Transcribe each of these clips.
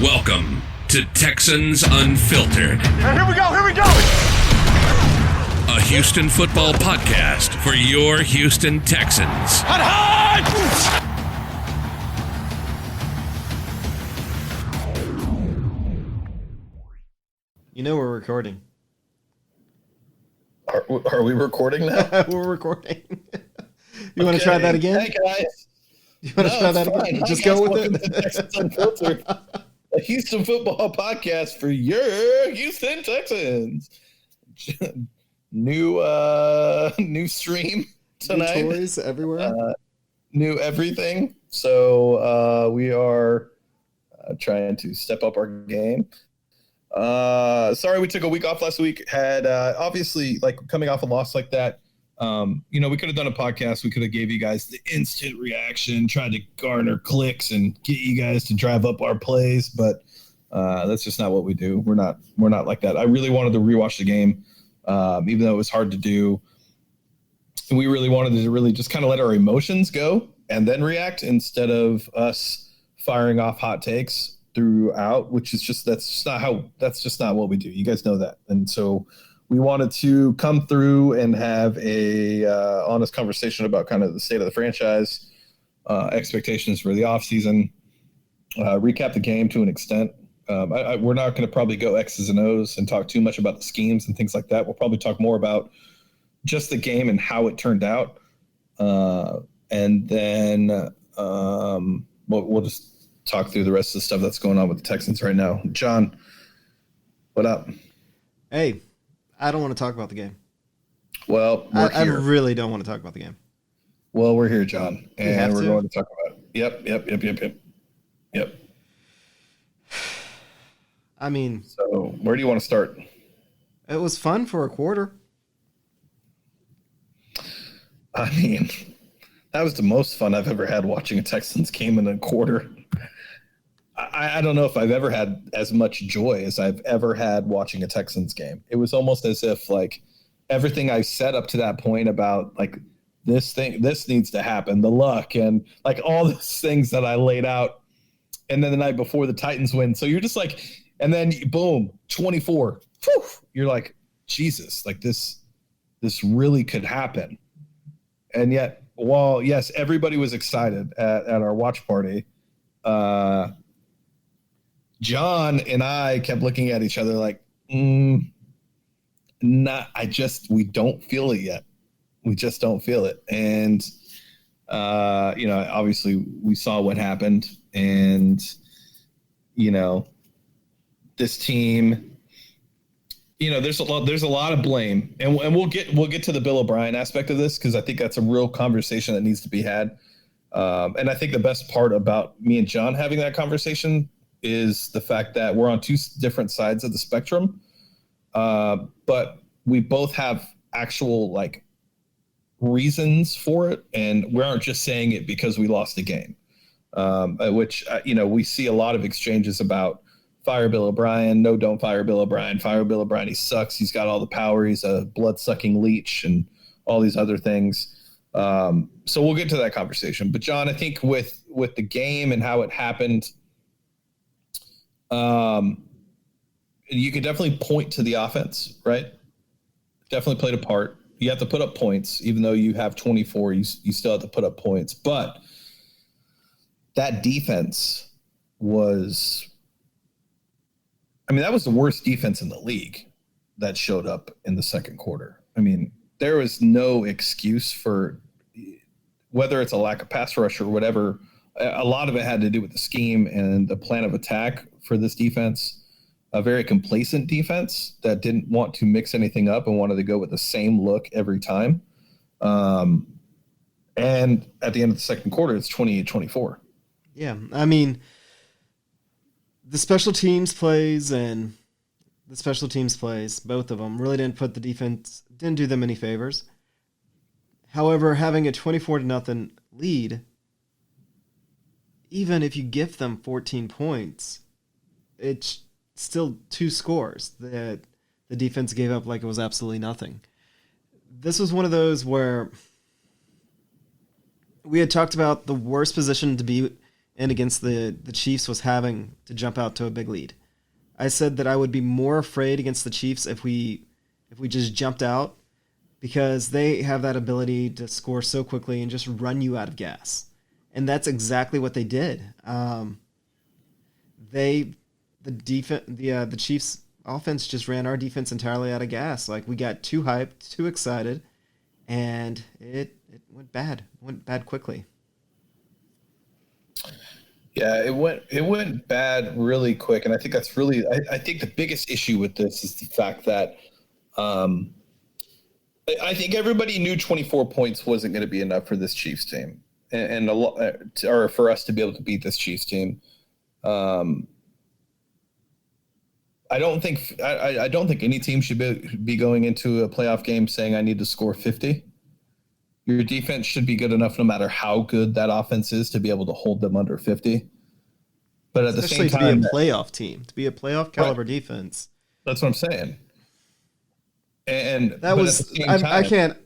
Welcome to Texans Unfiltered. Here we go. A Houston football podcast for your Houston Texans. You know we're recording. Are we recording now? We're recording. You want to try that again? Hey guys. You want to try that fine. again? Hi, Just guys. go with Welcome it. to Texans Unfiltered, a Houston football podcast for your Houston Texans. New stream tonight. New toys everywhere. New everything. So we are trying to step up our game. Sorry we took a week off last week. Had obviously, like, coming off a loss like that, we could have done a podcast. We could have gave you guys the instant reaction, tried to garner clicks and get you guys to drive up our plays, but that's just not what we do. We're not like that. I really wanted to rewatch the game, even though it was hard to do. And we really wanted to really just kind of let our emotions go and then react instead of us firing off hot takes throughout, which is just that's just not what we do. You guys know that. And so we wanted to come through and have a honest conversation about kind of the state of the franchise, expectations for the offseason, recap the game to an extent. We're not going to probably go X's and O's and talk too much about the schemes and things like that. We'll probably talk more about just the game and how it turned out. And then we'll just talk through the rest of the stuff that's going on with the Texans right now. John, what up? Hey, I don't want to talk about the game. Well, we're I here. really don't want to talk about the game. Well, we're here, John, and we're to? going to talk about it. Yep. I mean, So where do you want to start? it was fun for a quarter. I mean, that was the most fun I've ever had watching a Texans game in a quarter. I don't know if I've ever had as much joy as I've ever had watching a Texans game. It was almost as if, like, everything I said up to that point about, like, this needs to happen, the luck, and, like, all those things that I laid out. And then the night before, the Titans win. So you're just like, and then boom, 24. Whew, you're like, Jesus, like this really could happen. And yet, while, yes, everybody was excited at our watch party, John and I kept looking at each other like, we don't feel it yet. We just don't feel it. And, obviously we saw what happened, and, this team, there's a lot of blame, and we'll get to the Bill O'Brien aspect of this, because I think that's a real conversation that needs to be had. And I think the best part about me and John having that conversation is the fact that we're on two different sides of the spectrum, but we both have actual, like, reasons for it, and we aren't just saying it because we lost a game, which we see a lot of exchanges about fire Bill O'Brien. No, don't fire Bill O'Brien. Fire Bill O'Brien. He sucks. He's got all the power. He's a blood-sucking leech and all these other things. So we'll get to that conversation. But John, I think with the game and how it happened, you can definitely point to the offense, right? Definitely played a part. You have to put up points, even though you have 24. You still have to put up points. But that defense was, that was the worst defense in the league that showed up in the second quarter. I mean, there was no excuse for, whether it's a lack of pass rush or whatever. A lot of it had to do with the scheme and the plan of attack for this defense. A very complacent defense that didn't want to mix anything up and wanted to go with the same look every time. And at the end of the second quarter, it's 28-24. Yeah, I mean, the special teams plays, both of them, really didn't do them any favors. However, having a 24-0 lead, even if you give them 14 points, it's still two scores that the defense gave up like it was absolutely nothing. This was one of those where we had talked about the worst position to be and against the Chiefs was having to jump out to a big lead. I said that I would be more afraid against the Chiefs if we just jumped out, because they have that ability to score so quickly and just run you out of gas. And that's exactly what they did. The Chiefs offense just ran our defense entirely out of gas. Like, we got too hyped, too excited, and it went bad. It went bad quickly. Yeah, it went bad really quick, and I think that's really. I think the biggest issue with this is the fact that I think everybody knew 24 points wasn't going to be enough for this Chiefs team, and or for us to be able to beat this Chiefs team. I don't think any team should be going into a playoff game saying I need to score 50. Your defense should be good enough, no matter how good that offense is, to be able to hold them under 50. But at especially the same time, to be a playoff team, to be a playoff caliber defense. That's what I'm saying. And that was I can't.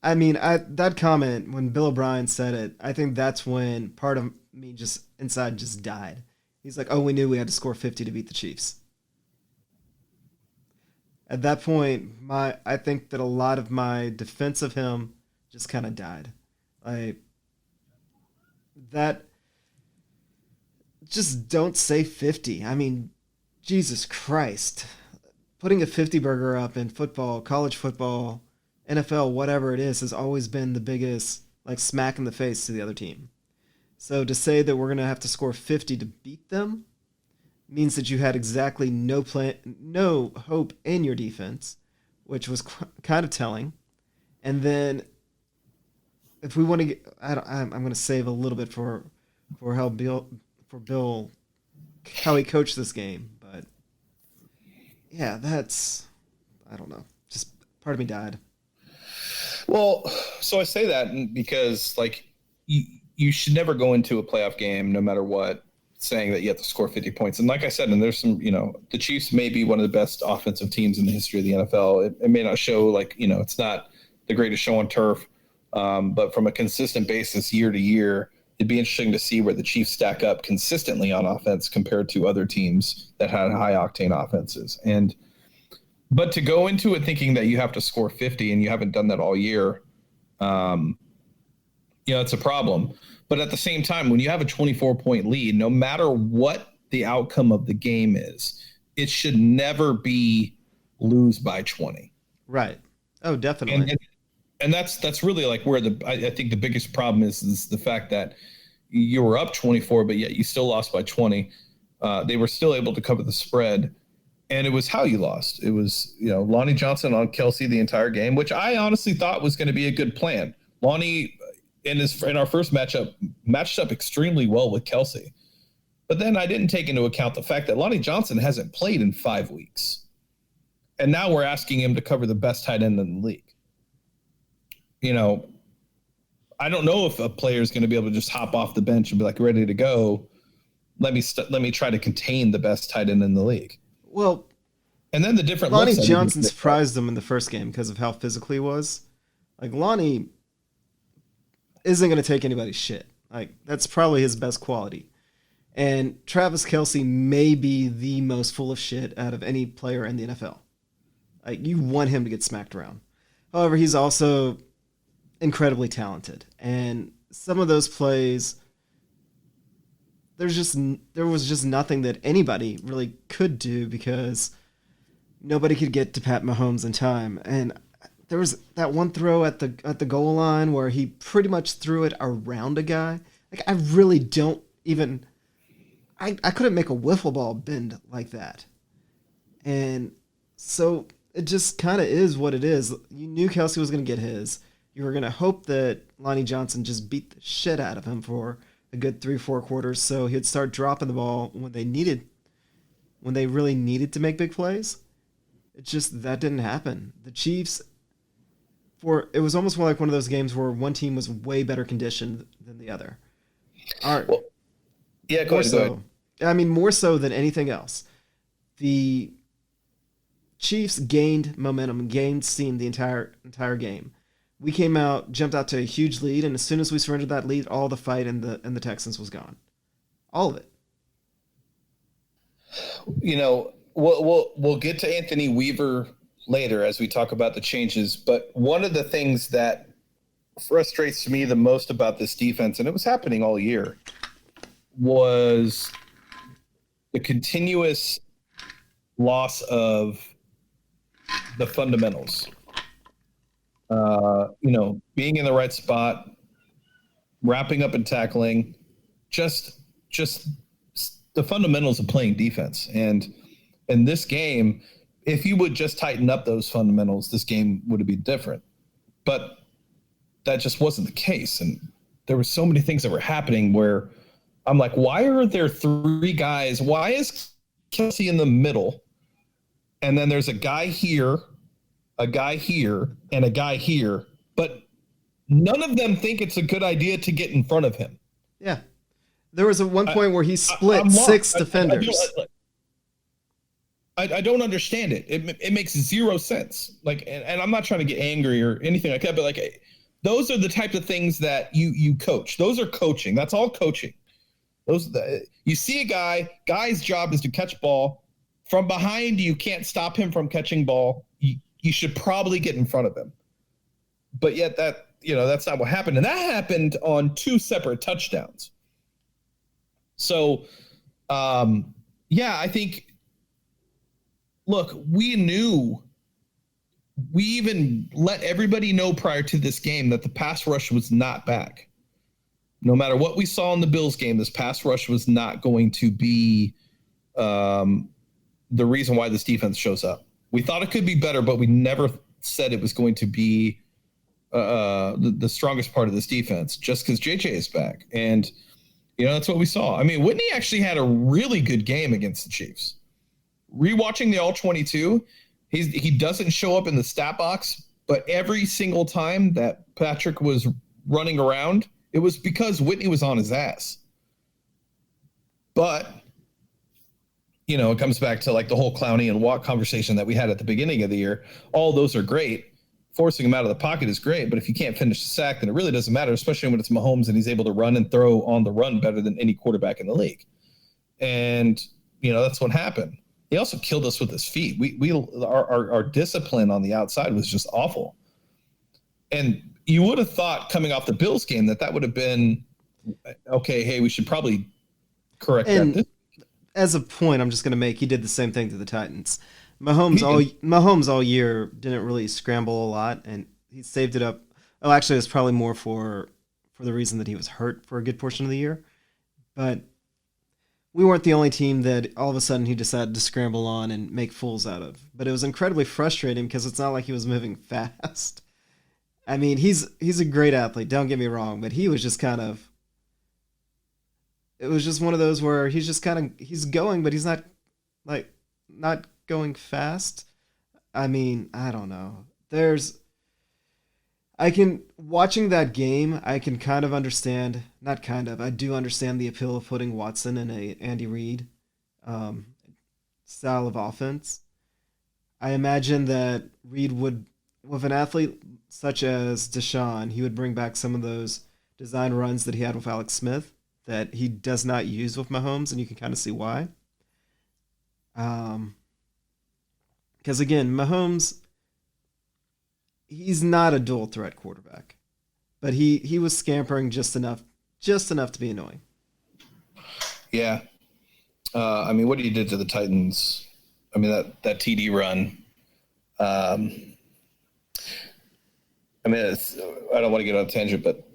I mean, that comment when Bill O'Brien said it, I think that's when part of me just inside just died. He's like, "Oh, we knew we had to score 50 to beat the Chiefs." At that point, I think that a lot of my defense of him just kind of died. Just don't say 50. I mean, Jesus Christ. Putting a 50 burger up in football, college football, NFL, whatever it is, has always been the biggest smack in the face to the other team. So to say that we're going to have to score 50 to beat them means that you had exactly no hope in your defense, which was kind of telling. And then if we want to get, I'm going to save a little bit for how Bill how he coached this game, but yeah, I don't know. Just part of me died. Well, so I say that because you should never go into a playoff game, no matter what, saying that you have to score 50 points. And like I said, and there's some, the Chiefs may be one of the best offensive teams in the history of the NFL. It may not show it's not the greatest show on turf, but from a consistent basis year to year, it'd be interesting to see where the Chiefs stack up consistently on offense compared to other teams that had high octane offenses. But to go into it thinking that you have to score 50 and you haven't done that all year, it's a problem. But at the same time, when you have a 24-point lead, no matter what the outcome of the game is, it should never be lose by 20. Right. Oh, definitely. And that's really where I think the biggest problem is the fact that you were up 24, but yet you still lost by 20. They were still able to cover the spread, and it was how you lost. It was Lonnie Johnson on Kelce the entire game, which I honestly thought was going to be a good plan. Lonnie in our first matchup matched up extremely well with Kelce, but then I didn't take into account the fact that Lonnie Johnson hasn't played in 5 weeks, and now we're asking him to cover the best tight end in the league. I don't know if a player is going to be able to just hop off the bench and be ready to go. Let me try to contain the best tight end in the league. Well, and then the different Lonnie Johnson surprised them in the first game because of how physically he was. Lonnie isn't going to take anybody's shit. That's probably his best quality. And Travis Kelce may be the most full of shit out of any player in the NFL. You want him to get smacked around. However, he's also incredibly talented, and some of those plays, there was just nothing that anybody really could do because nobody could get to Pat Mahomes in time. And there was that one throw at the goal line where he pretty much threw it around a guy. I really don't even. I couldn't make a wiffle ball bend like that, and so it just kind of is what it is. You knew Kelce was going to get his. You were going to hope that Lonnie Johnson just beat the shit out of him for a good 3-4 quarters so he'd start dropping the ball when they really needed to make big plays. It just, that didn't happen. The Chiefs, it was almost more like one of those games where one team was way better conditioned than the other. All right. Well, yeah, go ahead. I mean, more so than anything else. The Chiefs gained momentum, gained steam the entire game. We came out, jumped out to a huge lead, and as soon as we surrendered that lead, all the fight in the Texans was gone. All of it. You know, we'll get to Anthony Weaver later as we talk about the changes, but one of the things that frustrates me the most about this defense, and it was happening all year, was the continuous loss of the fundamentals. Being in the right spot, wrapping up and tackling, just the fundamentals of playing defense. And in this game, if you would just tighten up those fundamentals, this game would have been different. But that just wasn't the case. And there were so many things that were happening where I'm like, why are there three guys? Why is Kelce in the middle? And then there's a guy here, and a guy here, but none of them think it's a good idea to get in front of him. Yeah. There was one point where he split six defenders. I don't understand it. It makes zero sense. Like, and I'm not trying to get angry or anything like that, but like, those are the type of things that you coach. Those are coaching. That's all coaching. You see a guy's job is to catch ball from behind. You can't stop him from catching ball. You should probably get in front of him. But yet that's not what happened. And that happened on two separate touchdowns. So, I think, look, we even let everybody know prior to this game that the pass rush was not back. No matter what we saw in the Bills game, this pass rush was not going to be the reason why this defense shows up. We thought it could be better, but we never said it was going to be the strongest part of this defense just because JJ is back. And, that's what we saw. I mean, Whitney actually had a really good game against the Chiefs. Rewatching the All-22, he doesn't show up in the stat box, but every single time that Patrick was running around, it was because Whitney was on his ass. But, it comes back to like the whole Clowney and Watt conversation that we had at the beginning of the year. All those are great. Forcing him out of the pocket is great, but if you can't finish the sack, then it really doesn't matter, especially when it's Mahomes and he's able to run and throw on the run better than any quarterback in the league. And, that's what happened. He also killed us with his feet. Our discipline on the outside was just awful. And you would have thought coming off the Bills game that would have been, okay, hey, we should probably correct that. As a point, I'm just going to make, he did the same thing to the Titans. Mahomes all year didn't really scramble a lot, and he saved it up. Oh, actually, it was probably more for the reason that he was hurt for a good portion of the year. But we weren't the only team that all of a sudden he decided to scramble on and make fools out of. But it was incredibly frustrating because it's not like he was moving fast. I mean, he's a great athlete, don't get me wrong, but he was just it was just one of those where he's going, but he's not going fast. I mean, I don't know. Watching that game, I can kind of understand, I do understand the appeal of putting Watson in a Andy Reid style of offense. I imagine that Reid would, with an athlete such as Deshaun, he would bring back some of those design runs that he had with Alex Smith that he does not use with Mahomes, and you can kind of see why. Because again, Mahomes, he's not a dual threat quarterback, but he was scampering just enough to be annoying. Yeah. What he did to the Titans, that TD run, I don't want to get on a tangent, but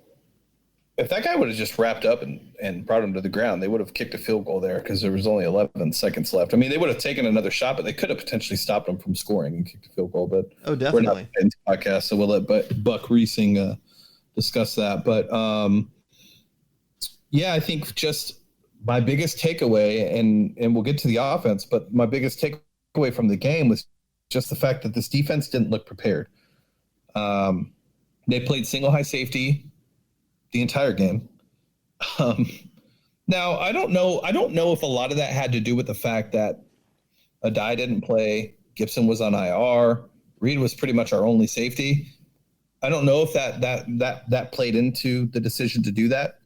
if that guy would have just wrapped up and brought him to the ground, they would have kicked a field goal there because there was only 11 seconds left. They would have taken another shot, but they could have potentially stopped him from scoring and kicked a field goal. But definitely. We're not in the podcast, so we'll let Buck Reesing discuss that. But I think just my biggest takeaway, and we'll get to the offense, but my biggest takeaway from the game was just the fact that this defense didn't look prepared. They played single high safety the entire game. Now, I don't know if a lot of that had to do with the fact that Adai didn't play, Gibson was on IR, Reed was pretty much our only safety. I don't know if that played into the decision to do that.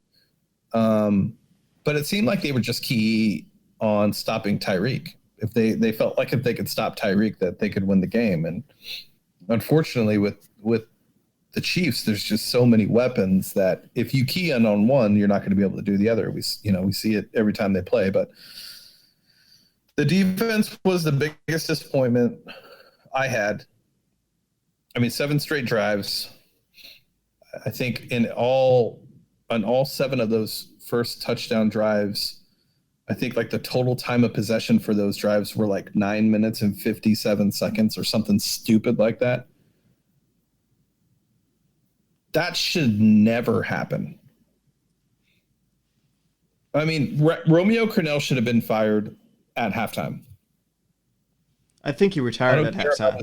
but it seemed like they were just key on stopping Tyreek. If they felt like if they could stop Tyreek, that they could win the game. And unfortunately, with the Chiefs, there's just so many weapons that if you key in on one, you're not going to be able to do the other. We see it every time they play. But the defense was the biggest disappointment I had. I mean, 7 straight drives. I think on all 7 of those first touchdown drives, I think like the total time of possession for those drives were like 9 minutes and 57 seconds or something stupid like that. That should never happen. I mean, Romeo Crennel should have been fired at halftime. I think he retired at halftime.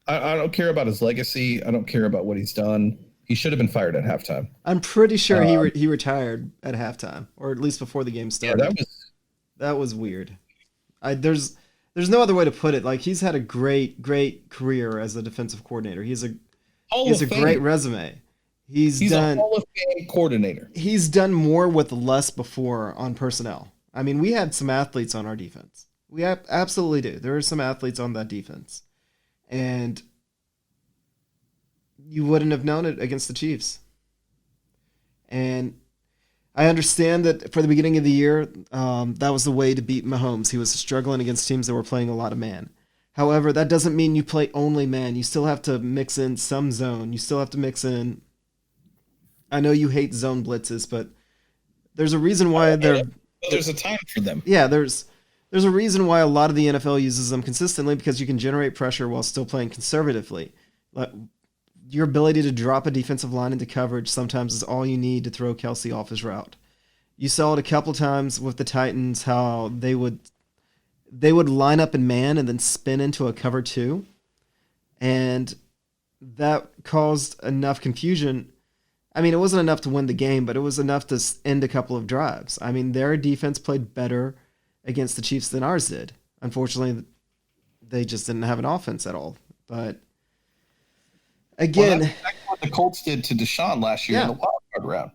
I don't care about his legacy. I don't care about what he's done. He should have been fired at halftime. I'm pretty sure he retired at halftime, or at least before the game started. Yeah, that was weird. There's no other way to put it. Like, he's had a great career as a defensive coordinator. He has a great resume. He's done a Hall of Fame coordinator. He's done more with less before on personnel. I mean, we had some athletes on our defense. We absolutely do. There are some athletes on that defense. And you wouldn't have known it against the Chiefs. And I understand that for the beginning of the year, that was the way to beat Mahomes. He was struggling against teams that were playing a lot of man. However, that doesn't mean you play only man. You still have to mix in some zone. You still have to mix in... I know you hate zone blitzes, but there's a reason why there's a time for them. Yeah, there's a reason why a lot of the NFL uses them consistently, because you can generate pressure while still playing conservatively. Like, your ability to drop a defensive line into coverage sometimes is all you need to throw Kelsey off his route. You saw it a couple times with the Titans, how they would line up in man and then spin into a cover 2, and that caused enough confusion. I mean, it wasn't enough to win the game, but it was enough to end a couple of drives. I mean, their defense played better against the Chiefs than ours did. Unfortunately, they just didn't have an offense at all. But again, that's exactly what the Colts did to Deshaun last year in the wild card round.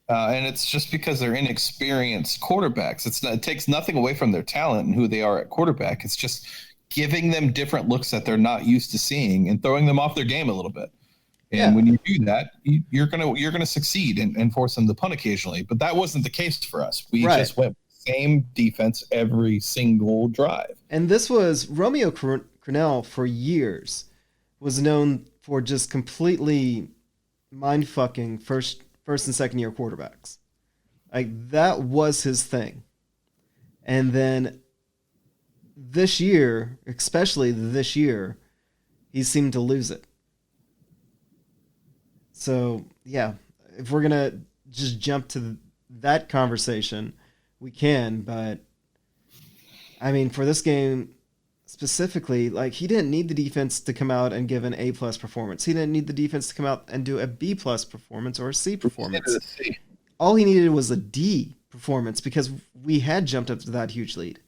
And it's just because they're inexperienced quarterbacks. It takes nothing away from their talent and who they are at quarterback. It's just giving them different looks that they're not used to seeing and throwing them off their game a little bit. And when you do that, you're gonna succeed and force them to punt occasionally. But that wasn't the case for us. We just went same defense every single drive. And this was Romeo Crennel for years was known for just completely mind-fucking first and second year quarterbacks. Like, that was his thing. And then this year, especially this year, he seemed to lose it. So, yeah, if we're going to just jump to that conversation, we can. But, I mean, for this game specifically, like, he didn't need the defense to come out and give an A+ performance. He didn't need the defense to come out and do a B+ performance or a C performance. All he needed was a D performance, because we had jumped up to that huge lead.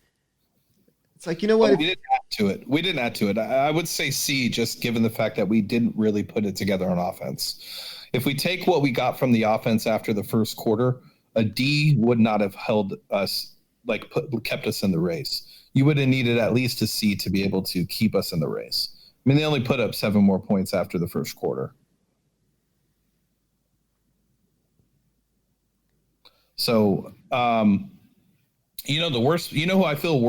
It's like, you know what? We didn't add to it. I would say C, just given the fact that we didn't really put it together on offense. If we take what we got from the offense after the first quarter, a D would not have held us, kept us in the race. You would have needed at least a C to be able to keep us in the race. I mean, they only put up 7 more points after the first quarter. So, the worst, who I feel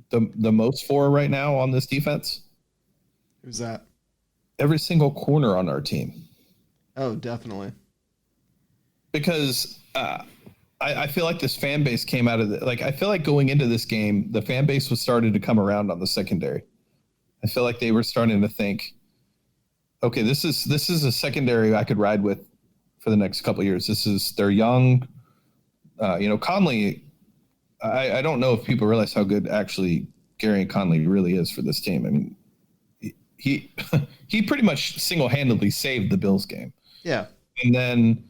the most for right now on this defense? Who's that? Every single corner on our team. Oh, definitely. Because I feel like this fan base came out of I feel like going into this game, the fan base was starting to come around on the secondary. I feel like they were starting to think, okay, this is a secondary I could ride with for the next couple of years. They're young. Conley, I don't know if people realize how good actually Gary Conley really is for this team. I mean, he pretty much single-handedly saved the Bills game. Yeah. And then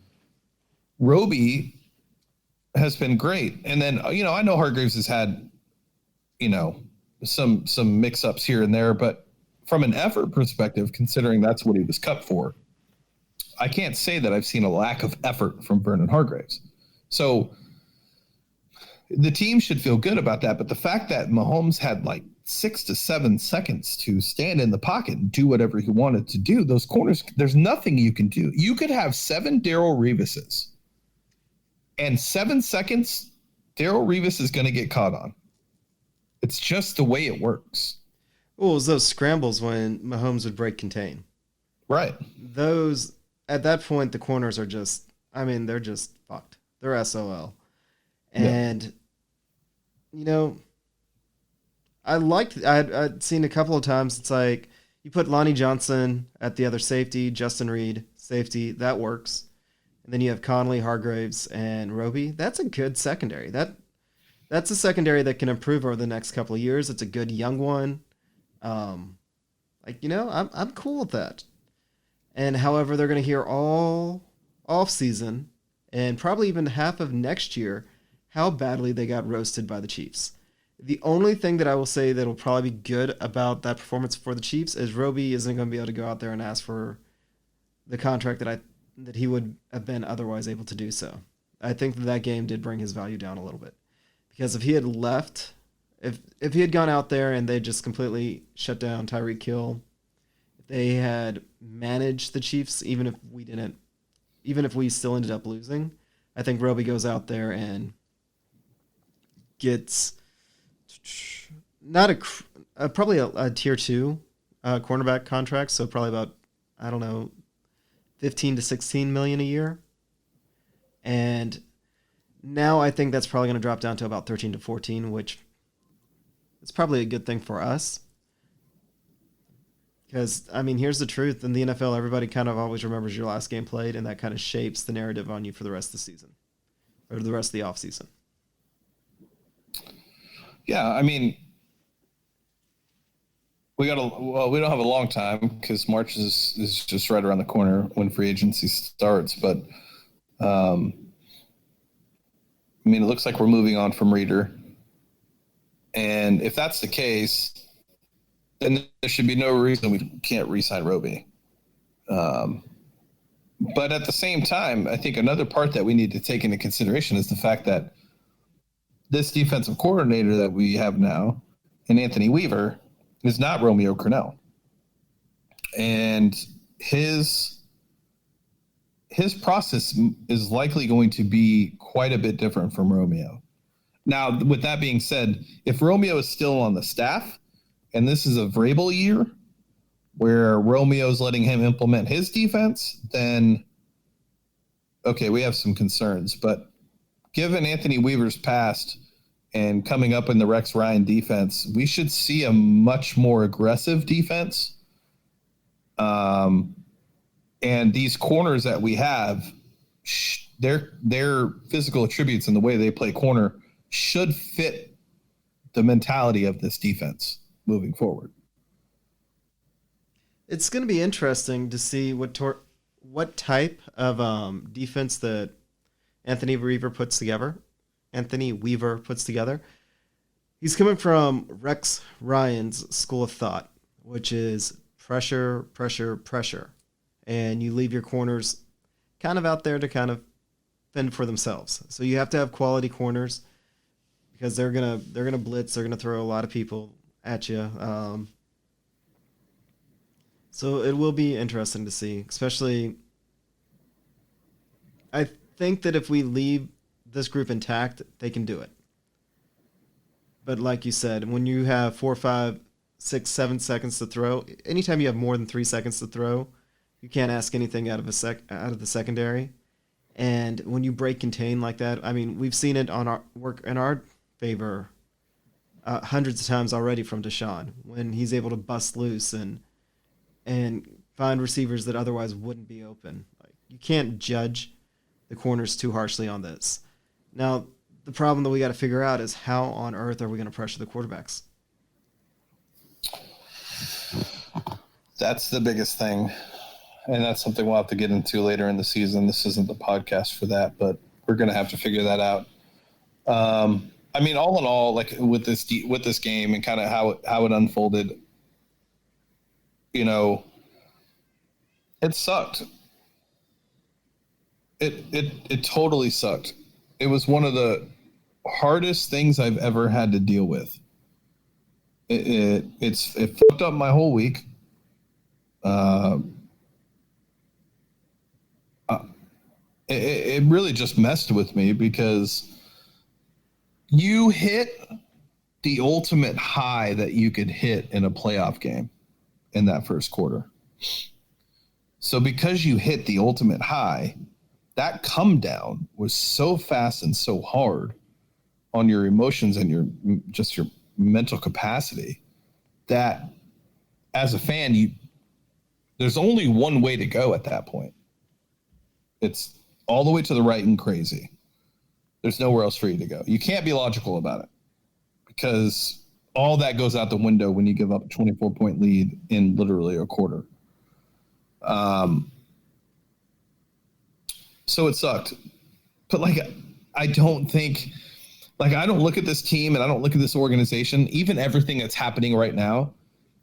Roby has been great. And then, I know Hargreaves has had, some mix-ups here and there, but from an effort perspective, considering that's what he was cut for, I can't say that I've seen a lack of effort from Vernon Hargreaves. So the team should feel good about that. But the fact that Mahomes had like 6 to 7 seconds to stand in the pocket and do whatever he wanted to do, those corners, there's nothing you can do. You could have 7 Darrelle Revises, and 7 seconds, Darrelle Revis is going to get caught on. It's just the way it works. Well, it was those scrambles when Mahomes would break contain. Right. Those, at that point, the corners are just, I mean, they're just fucked. They're SOL. And, you know, I'd seen a couple of times, it's like, you put Lonnie Johnson at the other safety, Justin Reed, safety, that works. And then you have Conley, Hargraves, and Roby. That's a good secondary. That's a secondary that can improve over the next couple of years. It's a good young one. I'm cool with that. And however, they're going to hear all off season and probably even half of next year how badly they got roasted by the Chiefs. The only thing that I will say that will probably be good about that performance for the Chiefs is Roby isn't going to be able to go out there and ask for the contract that he would have been otherwise able to do so. I think that game did bring his value down a little bit. Because if he had left, if he had gone out there and they just completely shut down Tyreek Hill, if they had managed the Chiefs, even if we still ended up losing, I think Roby goes out there and gets probably a tier 2 cornerback contract, so probably about, I don't know, 15 to 16 million a year. And now I think that's probably going to drop down to about 13 to 14, which is probably a good thing for us. Because, I mean, here's the truth. In the NFL, everybody kind of always remembers your last game played, and that kind of shapes the narrative on you for the rest of the season. Or the rest of the offseason. Yeah, I mean, we don't have a long time because March is just right around the corner when free agency starts. But, I mean, it looks like we're moving on from Reader. And if that's the case, then there should be no reason we can't re-sign Roby. But at the same time, I think another part that we need to take into consideration is the fact that this defensive coordinator that we have now, and Anthony Weaver, is not Romeo Crennel. And his process is likely going to be quite a bit different from Romeo. Now, with that being said, if Romeo is still on the staff, and this is a Vrabel year where Romeo's letting him implement his defense, then, okay, we have some concerns. But given Anthony Weaver's past and coming up in the Rex Ryan defense, we should see a much more aggressive defense. And these corners that we have, their physical attributes and the way they play corner should fit the mentality of this defense moving forward. It's going to be interesting to see what type of defense that Anthony Weaver puts together. He's coming from Rex Ryan's school of thought, which is pressure, pressure, pressure. And you leave your corners kind of out there to kind of fend for themselves. So you have to have quality corners because they're gonna blitz, they're gonna throw a lot of people at you. So it will be interesting to see, especially I think that if we leave this group intact, they can do it. But like you said, when you have 4, 5, 6, 7 seconds to throw, anytime you have more than 3 seconds to throw, you can't ask anything out of the secondary. And when you break contain like that, I mean, we've seen it on our work in our favor hundreds of times already from Deshaun when he's able to bust loose and find receivers that otherwise wouldn't be open. Like, you can't judge the corners too harshly on this. Now, the problem that we got to figure out is how on earth are we going to pressure the quarterbacks? That's the biggest thing. And that's something we'll have to get into later in the season. This isn't the podcast for that, but we're going to have to figure that out. I mean, all in all, like with this game and kind of how it unfolded, you know, it sucked. It totally sucked. It was one of the hardest things I've ever had to deal with. It fucked up my whole week. It really just messed with me because you hit the ultimate high that you could hit in a playoff game in that first quarter. So because you hit the ultimate high, that come down was so fast and so hard on your emotions and your mental capacity that as a fan, there's only one way to go at that point. It's all the way to the right and crazy. There's nowhere else for you to go. You can't be logical about it because all that goes out the window when you give up a 24-point lead in literally a quarter. So it sucked. But I don't look at this team and I don't look at this organization, even everything that's happening right now.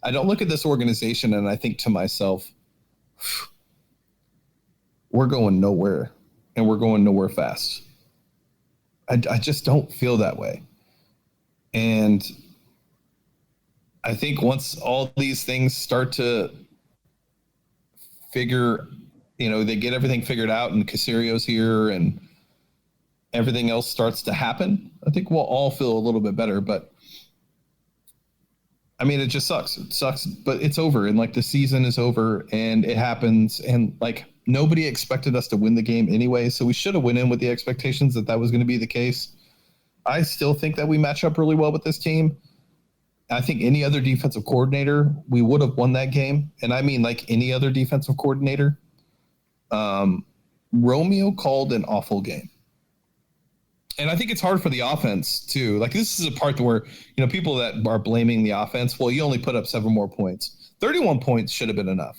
I don't look at this organization and I think to myself, we're going nowhere and we're going nowhere fast. I just don't feel that way. And I think once all these things start to they get everything figured out and Casario's here and everything else starts to happen, I think we'll all feel a little bit better. But I mean, it just sucks. It sucks, but it's over. And the season is over and it happens. And nobody expected us to win the game anyway. So we should have went in with the expectations that was going to be the case. I still think that we match up really well with this team. I think any other defensive coordinator, we would have won that game. And I mean, any other defensive coordinator. Romeo called an awful game. And I think it's hard for the offense too. This is a part where, people that are blaming the offense, well, you only put up 7 more points. 31 points should have been enough.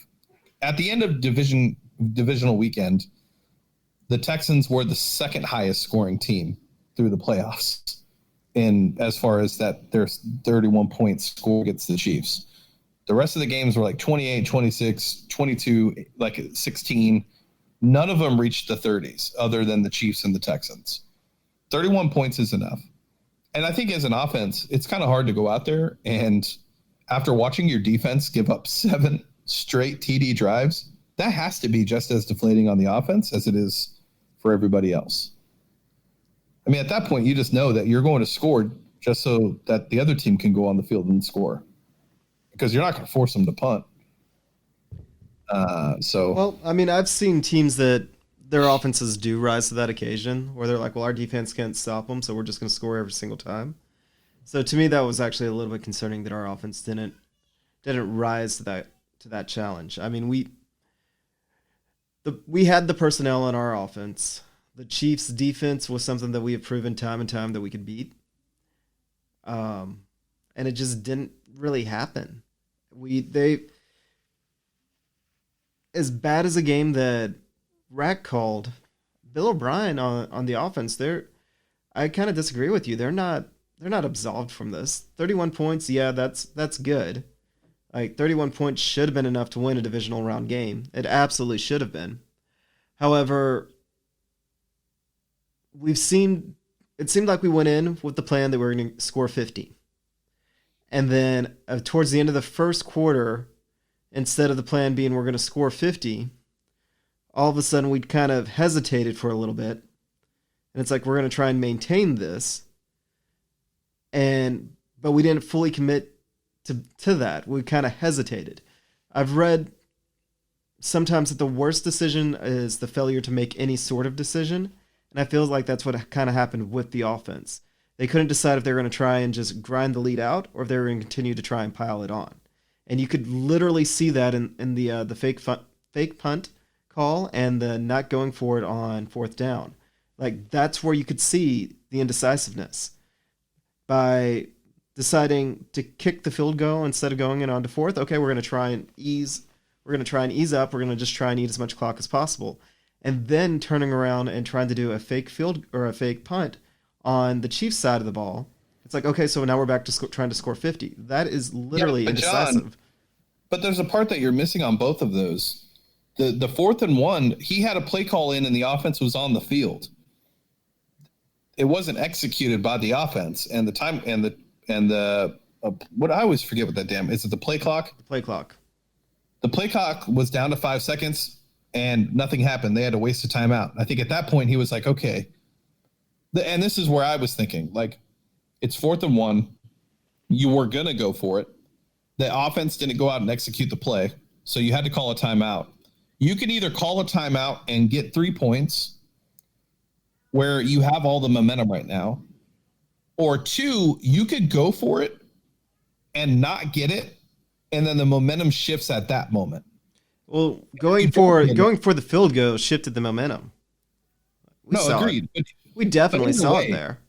At the end of divisional weekend, the Texans were the second highest scoring team through the playoffs. And as far as that, there's 31 points score against the Chiefs. The rest of the games were 28, 26, 22, 16. None of them reached the 30s other than the Chiefs and the Texans. 31 points is enough. And I think as an offense, it's kind of hard to go out there and after watching your defense give up 7 straight TD drives, that has to be just as deflating on the offense as it is for everybody else. I mean, at that point, you just know that you're going to score just so that the other team can go on the field and score because you're not going to force them to punt. Well, I mean, I've seen teams that their offenses do rise to that occasion where they're like, well, our defense can't stop them, so we're just going to score every single time. So to me, that was actually a little bit concerning that our offense didn't rise to that challenge. I mean, we had the personnel in our offense. The Chiefs' defense was something that we have proven time and time that we could beat. And it just didn't really happen. As bad as a game that Rack called, Bill O'Brien on the offense, I kind of disagree with you. They're not absolved from this. 31 points, yeah, that's good. 31 points should have been enough to win a divisional round game. It absolutely should have been. However, it seemed like we went in with the plan that we were going to score 50. And then towards the end of the first quarter, instead of the plan being we're going to score 50, all of a sudden we'd kind of hesitated for a little bit. And it's like, we're going to try and maintain this. But we didn't fully commit to that. We kind of hesitated. I've read sometimes that the worst decision is the failure to make any sort of decision. And I feel like that's what kind of happened with the offense. They couldn't decide if they were going to try and just grind the lead out or if they were going to continue to try and pile it on. And you could literally see that in the fake punt call and the not going for it on 4th down. That's where you could see the indecisiveness. By deciding to kick the field goal instead of going in onto 4th, okay, we're going to try and ease up. We're going to just try and eat as much clock as possible. And then turning around and trying to do a fake field or a fake punt on the Chiefs side of the ball. It's like, okay, so now we're back to trying to score 50. That is literally indecisive. John, but there's a part that you're missing on both of those. The 4th and 1, he had a play call in and the offense was on the field. it wasn't executed by the offense, and the time and the what I always forget what that damn is. It the play clock? The play clock. The play clock was down to 5 seconds, and nothing happened. They had to waste a timeout. I think at that point he was like, okay. And this is where I was thinking, like, it's 4th and 1. You were gonna go for it. The offense didn't go out and execute the play, so you had to call a timeout. You can either call a timeout and get 3 points, where you have all the momentum right now, or 2, you could go for it and not get it, and then the momentum shifts at that moment. Well, going for the field goal shifted the momentum. Agreed. We definitely saw it there.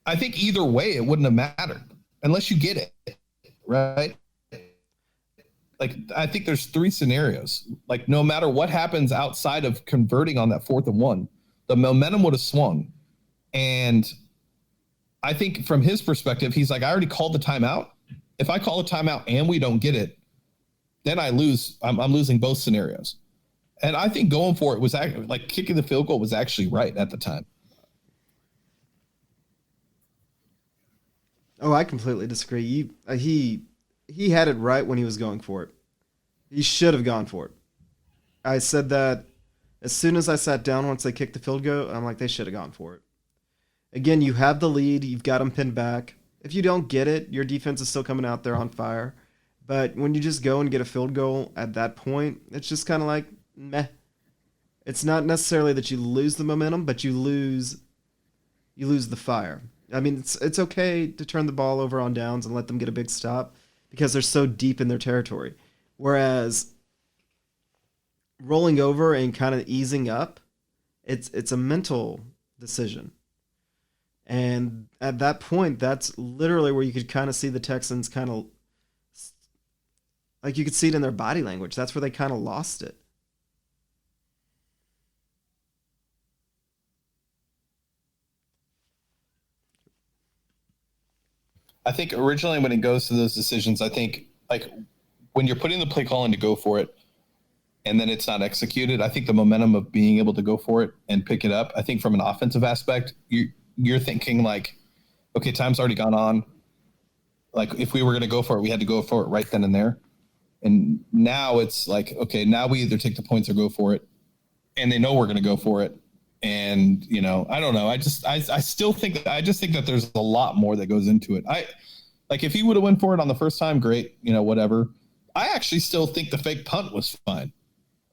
I think either way it wouldn't have mattered unless you get it, right? Like, I think there's 3 scenarios. Like, no matter what happens outside of converting on that 4th and 1, the momentum would have swung. And I think from his perspective, he's like, I already called the timeout. If I call a timeout and we don't get it, then I lose. I'm losing both scenarios. And I think going for it was actually, like, kicking the field goal was actually right at the time. Oh, I completely disagree. He had it right when he was going for it. He should have gone for it. I said that as soon as I sat down once they kicked the field goal, I'm like, they should have gone for it. Again, you have the lead. You've got them pinned back. If you don't get it, your defense is still coming out there on fire. But when you just go and get a field goal at that point, it's just kind of like, meh. It's not necessarily that you lose the momentum, but you lose the fire. I mean, it's okay to turn the ball over on downs and let them get a big stop because they're so deep in their territory. Whereas rolling over and kind of easing up, it's a mental decision. And at that point, that's literally where you could kind of see the Texans kind of, like, you could see it in their body language. That's where they kind of lost it. I think originally when it goes to those decisions, I think, like, when you're putting the play call in to go for it and then it's not executed, I think the momentum of being able to go for it and pick it up, I think from an offensive aspect, you're thinking, like, okay, time's already gone on. Like, if we were going to go for it, we had to go for it right then and there. And now it's like, okay, now we either take the points or go for it. And they know we're going to go for it. And, you know, I don't know. I still think that there's a lot more that goes into it. Like, if he would have went for it on the first time, great, you know, whatever. I actually still think the fake punt was fine.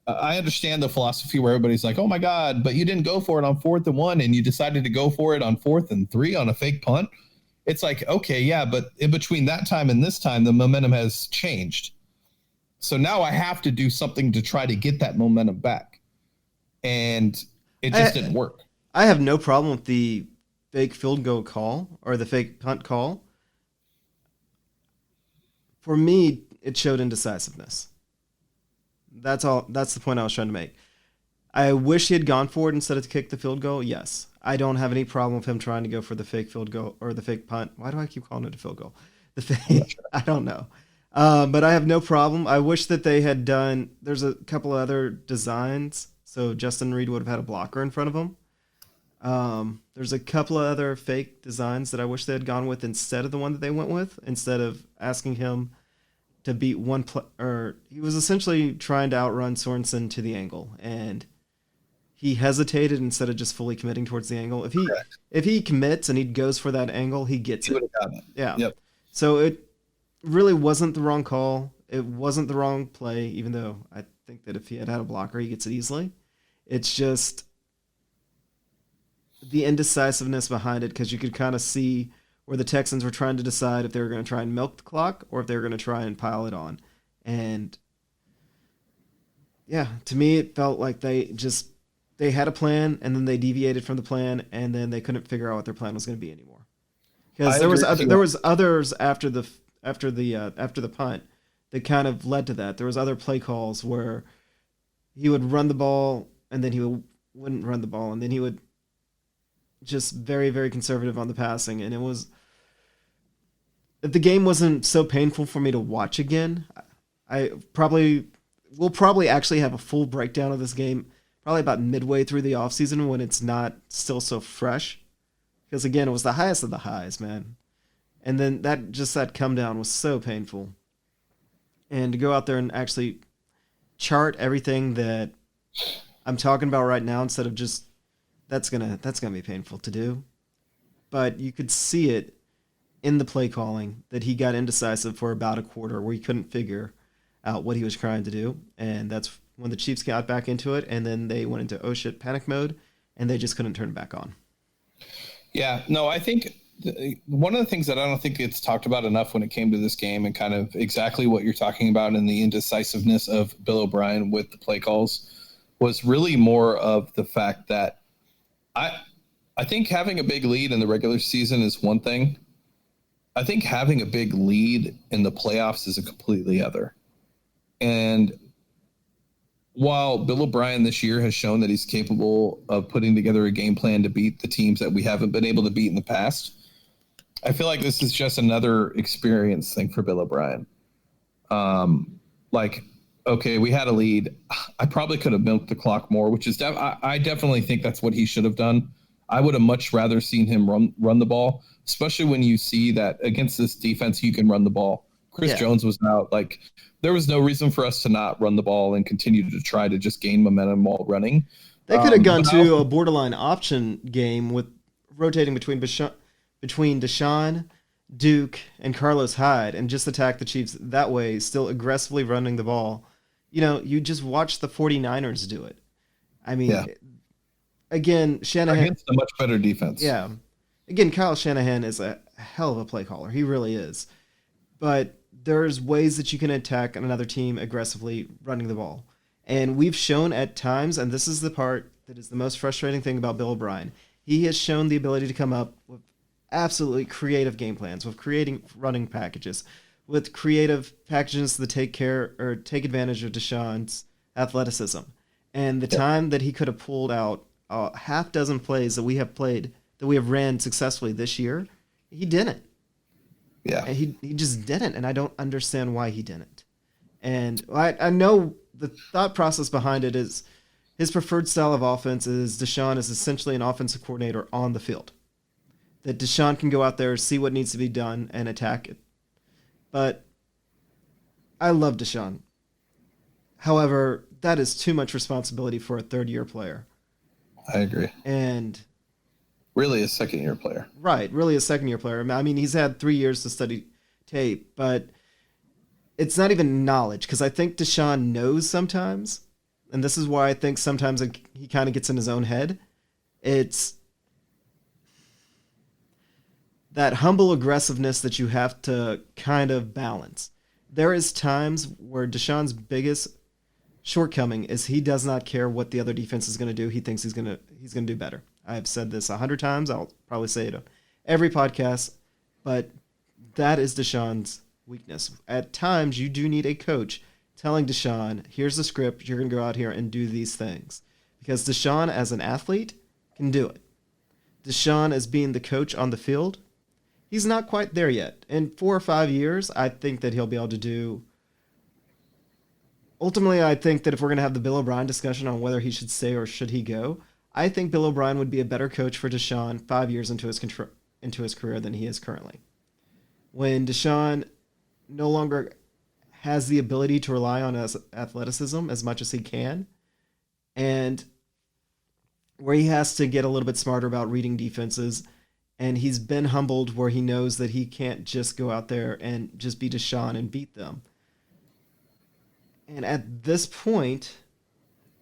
I understand the philosophy where everybody's like, oh my God, but you didn't go for it on 4th and 1 and you decided to go for it on 4th and 3 on a fake punt. It's like, okay, yeah, but in between that time and this time, the momentum has changed. So now I have to do something to try to get that momentum back. And it just didn't work. I have no problem with the fake field goal call or the fake punt call. For me, it showed indecisiveness. That's all. That's the point I was trying to make. I wish he had gone for it instead of to kick the field goal. Yes. I don't have any problem with him trying to go for the fake field goal or the fake punt. Why do I keep calling it a field goal? The fake, I don't know. But I have no problem. I wish that they had done, there's a couple of other designs. So Justin Reed would have had a blocker in front of him. There's a couple of other fake designs that I wish they had gone with instead of the one that they went with, instead of asking him to beat one or he was essentially trying to outrun Sorensen to the angle, and he hesitated instead of just fully committing towards the angle. If he commits and he goes for that angle, he gets it. Yeah. Yep. So it really wasn't the wrong call. It wasn't the wrong play, even though I think that if he had a blocker, he gets it easily. It's just the indecisiveness behind it, because you could kind of see where the Texans were trying to decide if they were going to try and milk the clock or if they were going to try and pile it on. And yeah, to me, it felt like they had a plan and then they deviated from the plan and then they couldn't figure out what their plan was going to be anymore. Because there was others after the punt that kind of led to that. There was other play calls where he would run the ball and then he wouldn't run the ball, and then he would just very, very conservative on the passing. And it was, if the game wasn't so painful for me to watch again, we'll probably actually have a full breakdown of this game probably about midway through the offseason when it's not still so fresh because again, it was the highest of the highs, man. And then that come down was so painful. And to go out there and actually chart everything that I'm talking about right now instead of just that's gonna be painful to do. But you could see it in the play calling that he got indecisive for about a quarter where he couldn't figure out what he was trying to do. And that's when the Chiefs got back into it, and then they went into oh shit panic mode, and they just couldn't turn it back on. Yeah, no, I think one of the things that I don't think gets talked about enough when it came to this game and kind of exactly what you're talking about in the indecisiveness of Bill O'Brien with the play calls was really more of the fact that I think having a big lead in the regular season is one thing. I think having a big lead in the playoffs is a completely other. And while Bill O'Brien this year has shown that he's capable of putting together a game plan to beat the teams that we haven't been able to beat in the past, I feel like this is just another experience thing for Bill O'Brien. Okay, we had a lead. I probably could have milked the clock more, which is I definitely think that's what he should have done. I would have much rather seen him run the ball, especially when you see that against this defense, you can run the ball. Chris Jones was out. Like, there was no reason for us to not run the ball and continue to try to just gain momentum while running. They could have gone to a borderline option game with rotating between Deshaun, Duke, and Carlos Hyde and just attack the Chiefs that way, still aggressively running the ball. You know, you just watch the 49ers do it. I mean, again, Shanahan... Against a much better defense. Yeah. Again, Kyle Shanahan is a hell of a play caller. He really is. But there's ways that you can attack another team aggressively running the ball. And we've shown at times, and this is the part that is the most frustrating thing about Bill O'Brien, he has shown the ability to come up with absolutely creative game plans, with creating running packages, with creative packages that take advantage of Deshaun's athleticism. And the time that he could have pulled out a half dozen plays that we have ran successfully this year, he didn't. Yeah. And he just didn't, and I don't understand why he didn't. And I know the thought process behind it is his preferred style of offense is Deshaun is essentially an offensive coordinator on the field. That Deshaun can go out there, see what needs to be done, and attack it. But I love Deshaun. However, that is too much responsibility for a third-year player. I agree. And... really a second-year player. Right, really a second-year player. I mean, he's had 3 years to study tape, but it's not even knowledge, because I think Deshaun knows sometimes, and this is why I think sometimes he kind of gets in his own head. It's that humble aggressiveness that you have to kind of balance. There is times where Deshaun's biggest shortcoming is he does not care what the other defense is going to do. He thinks he's going to do better. I've said this 100 times. I'll probably say it on every podcast, but that is Deshaun's weakness. At times, you do need a coach telling Deshaun, here's the script, you're going to go out here and do these things. Because Deshaun, as an athlete, can do it. Deshaun, as being the coach on the field, he's not quite there yet. In 4 or 5 years, I think that he'll be able to do... Ultimately, I think that if we're going to have the Bill O'Brien discussion on whether he should stay or should he go, I think Bill O'Brien would be a better coach for Deshaun 5 years into his career than he is currently. When Deshaun no longer has the ability to rely on his athleticism as much as he can, and where he has to get a little bit smarter about reading defenses, and he's been humbled where he knows that he can't just go out there and just be Deshaun and beat them. And at this point,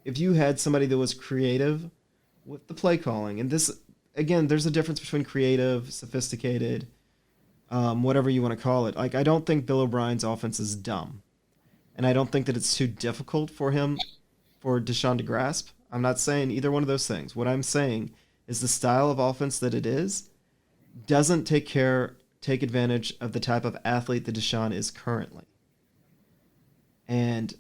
if you had somebody that was creative with the play calling, and this, again, there's a difference between creative, sophisticated, whatever you want to call it. Like, I don't think Bill O'Brien's offense is dumb. And I don't think that it's too difficult for Deshaun to grasp. I'm not saying either one of those things. What I'm saying is the style of offense that it is doesn't take advantage of the type of athlete that Deshaun is currently. And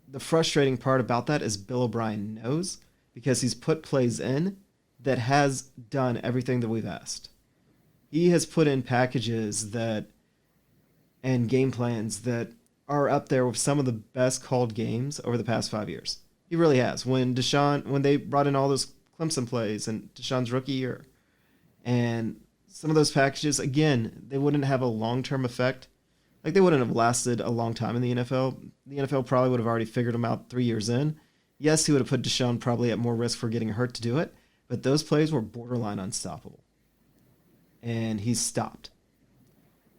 the frustrating part about that is Bill O'Brien knows, because he's put plays in that has done everything that we've asked. He has put in packages and game plans that are up there with some of the best called games over the past 5 years. He really has. When they brought in all those Clemson plays in Deshaun's rookie year, And some of those packages, again, they wouldn't have a long-term effect. Like, they wouldn't have lasted a long time in the NFL. The NFL probably would have already figured them out 3 years in. Yes, he would have put Deshaun probably at more risk for getting hurt to do it, but those plays were borderline unstoppable. And he stopped.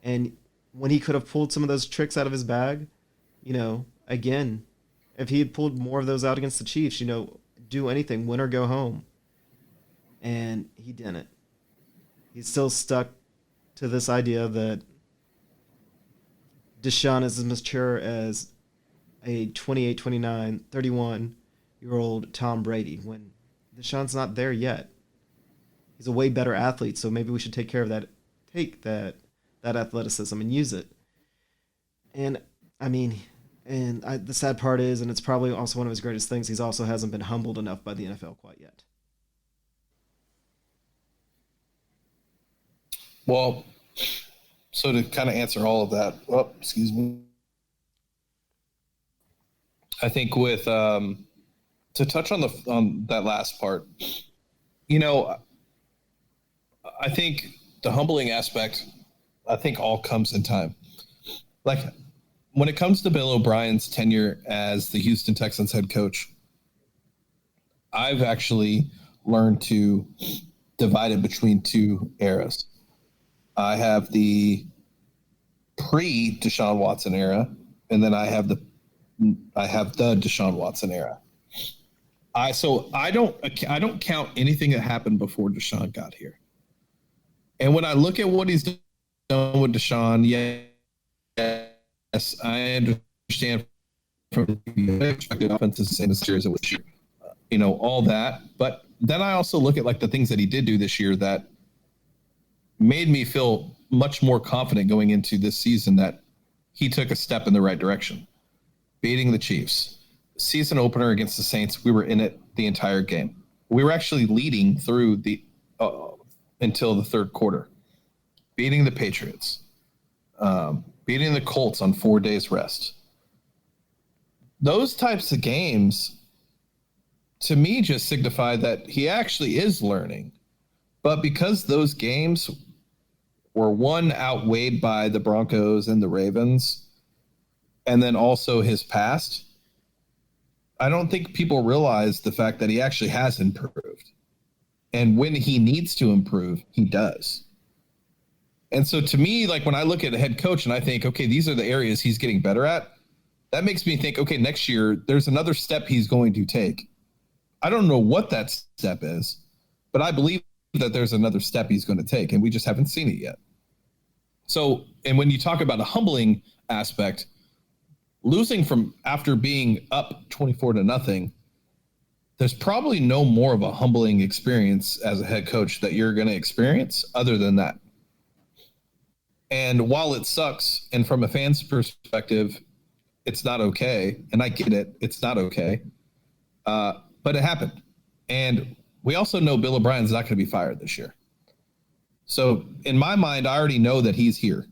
And when he could have pulled some of those tricks out of his bag, again, if he had pulled more of those out against the Chiefs, do anything, win or go home. And he didn't. He's still stuck to this idea that Deshaun is as mature as a 28, 29, 31-year-old Tom Brady, when Deshaun's not there yet. He's a way better athlete, so maybe we should take that athleticism and use it. And the sad part is, and it's probably also one of his greatest things, he also hasn't been humbled enough by the NFL quite yet. Well, so to kind of answer all of that, excuse me. I think with to touch on that last part, I think the humbling aspect, I think all comes in time. Like, when it comes to Bill O'Brien's tenure as the Houston Texans head coach, I've actually learned to divide it between two eras. I have the pre-Deshaun Watson era, and then I have the Deshaun Watson era. I don't count anything that happened before Deshaun got here. And when I look at what he's done with Deshaun, yes, I understand from the expected offense is the same as series of this year, all that. But then I also look at like the things that he did do this year that made me feel much more confident going into this season that he took a step in the right direction. Beating the Chiefs. Season opener against the Saints, we were in it the entire game. We were actually leading through until the third quarter. Beating the Patriots. Beating the Colts on 4 days rest. Those types of games, to me, just signify that he actually is learning. But because those games were outweighed by the Broncos and the Ravens, and then also his past, I don't think people realize the fact that he actually has improved. And when he needs to improve, he does. And so to me, like when I look at a head coach and I think, okay, these are the areas he's getting better at, that makes me think, okay, next year there's another step he's going to take. I don't know what that step is, but I believe that there's another step he's going to take, and we just haven't seen it yet. So, and when you talk about a humbling aspect, losing from after being up 24-0, there's probably no more of a humbling experience as a head coach that you're going to experience other than that. And while it sucks, and from a fan's perspective, it's not okay, and I get it, it's not okay, but it happened. And we also know Bill O'Brien's not going to be fired this year. So in my mind, I already know that he's here.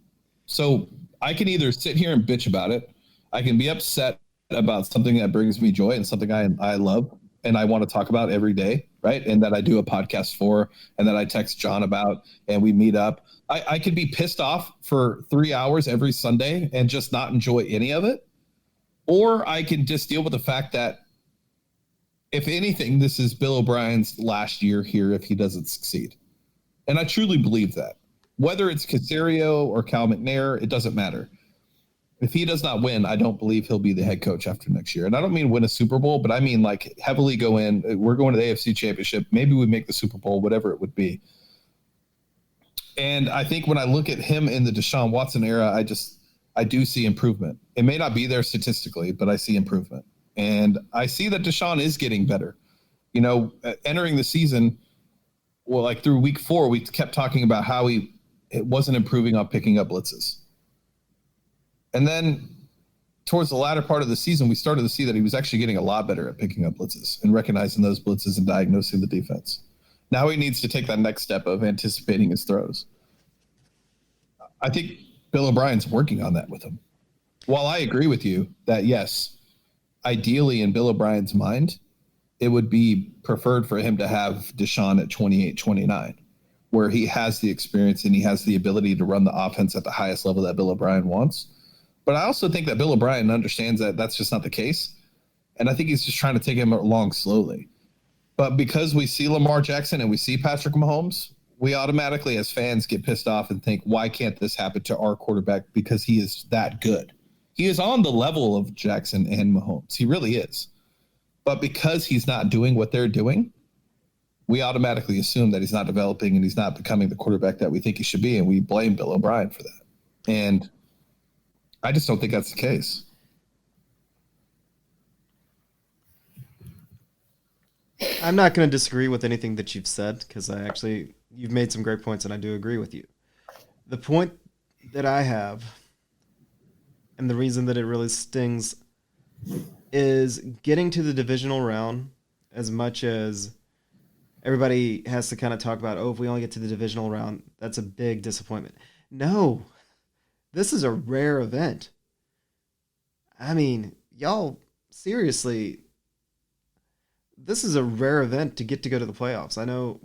So I can either sit here and bitch about it. I can be upset about something that brings me joy and something I love and I want to talk about every day, right? And that I do a podcast for, and that I text John about, and we meet up. I could be pissed off for 3 hours every Sunday and just not enjoy any of it. Or I can just deal with the fact that, if anything, this is Bill O'Brien's last year here if he doesn't succeed. And I truly believe that. Whether it's Caserio or Cal McNair, it doesn't matter. If he does not win, I don't believe he'll be the head coach after next year. And I don't mean win a Super Bowl, but I mean like heavily go in. We're going to the AFC Championship. Maybe we make the Super Bowl, whatever it would be. And I think when I look at him in the Deshaun Watson era, I do see improvement. It may not be there statistically, but I see improvement. And I see that Deshaun is getting better. Entering the season, well, like through week 4, we kept talking about how it wasn't improving on picking up blitzes. And then towards the latter part of the season, we started to see that he was actually getting a lot better at picking up blitzes and recognizing those blitzes and diagnosing the defense. Now he needs to take that next step of anticipating his throws. I think Bill O'Brien's working on that with him. While I agree with you that, yes, ideally in Bill O'Brien's mind, it would be preferred for him to have Deshaun at 28-29. where he has the experience and he has the ability to run the offense at the highest level that Bill O'Brien wants. But I also think that Bill O'Brien understands that that's just not the case. And I think he's just trying to take him along slowly. But because we see Lamar Jackson and we see Patrick Mahomes, we automatically as fans get pissed off and think, why can't this happen to our quarterback? Because he is that good. He is on the level of Jackson and Mahomes. He really is. But because he's not doing what they're doing, we automatically assume that he's not developing and he's not becoming the quarterback that we think he should be. And we blame Bill O'Brien for that. And I just don't think that's the case. I'm not going to disagree with anything that you've said because you've made some great points and I do agree with you. The point that I have and the reason that it really stings is getting to the divisional round. As much as everybody has to kind of talk about, if we only get to the divisional round, that's a big disappointment. No, this is a rare event. I mean, y'all, seriously, this is a rare event to go to the playoffs. I know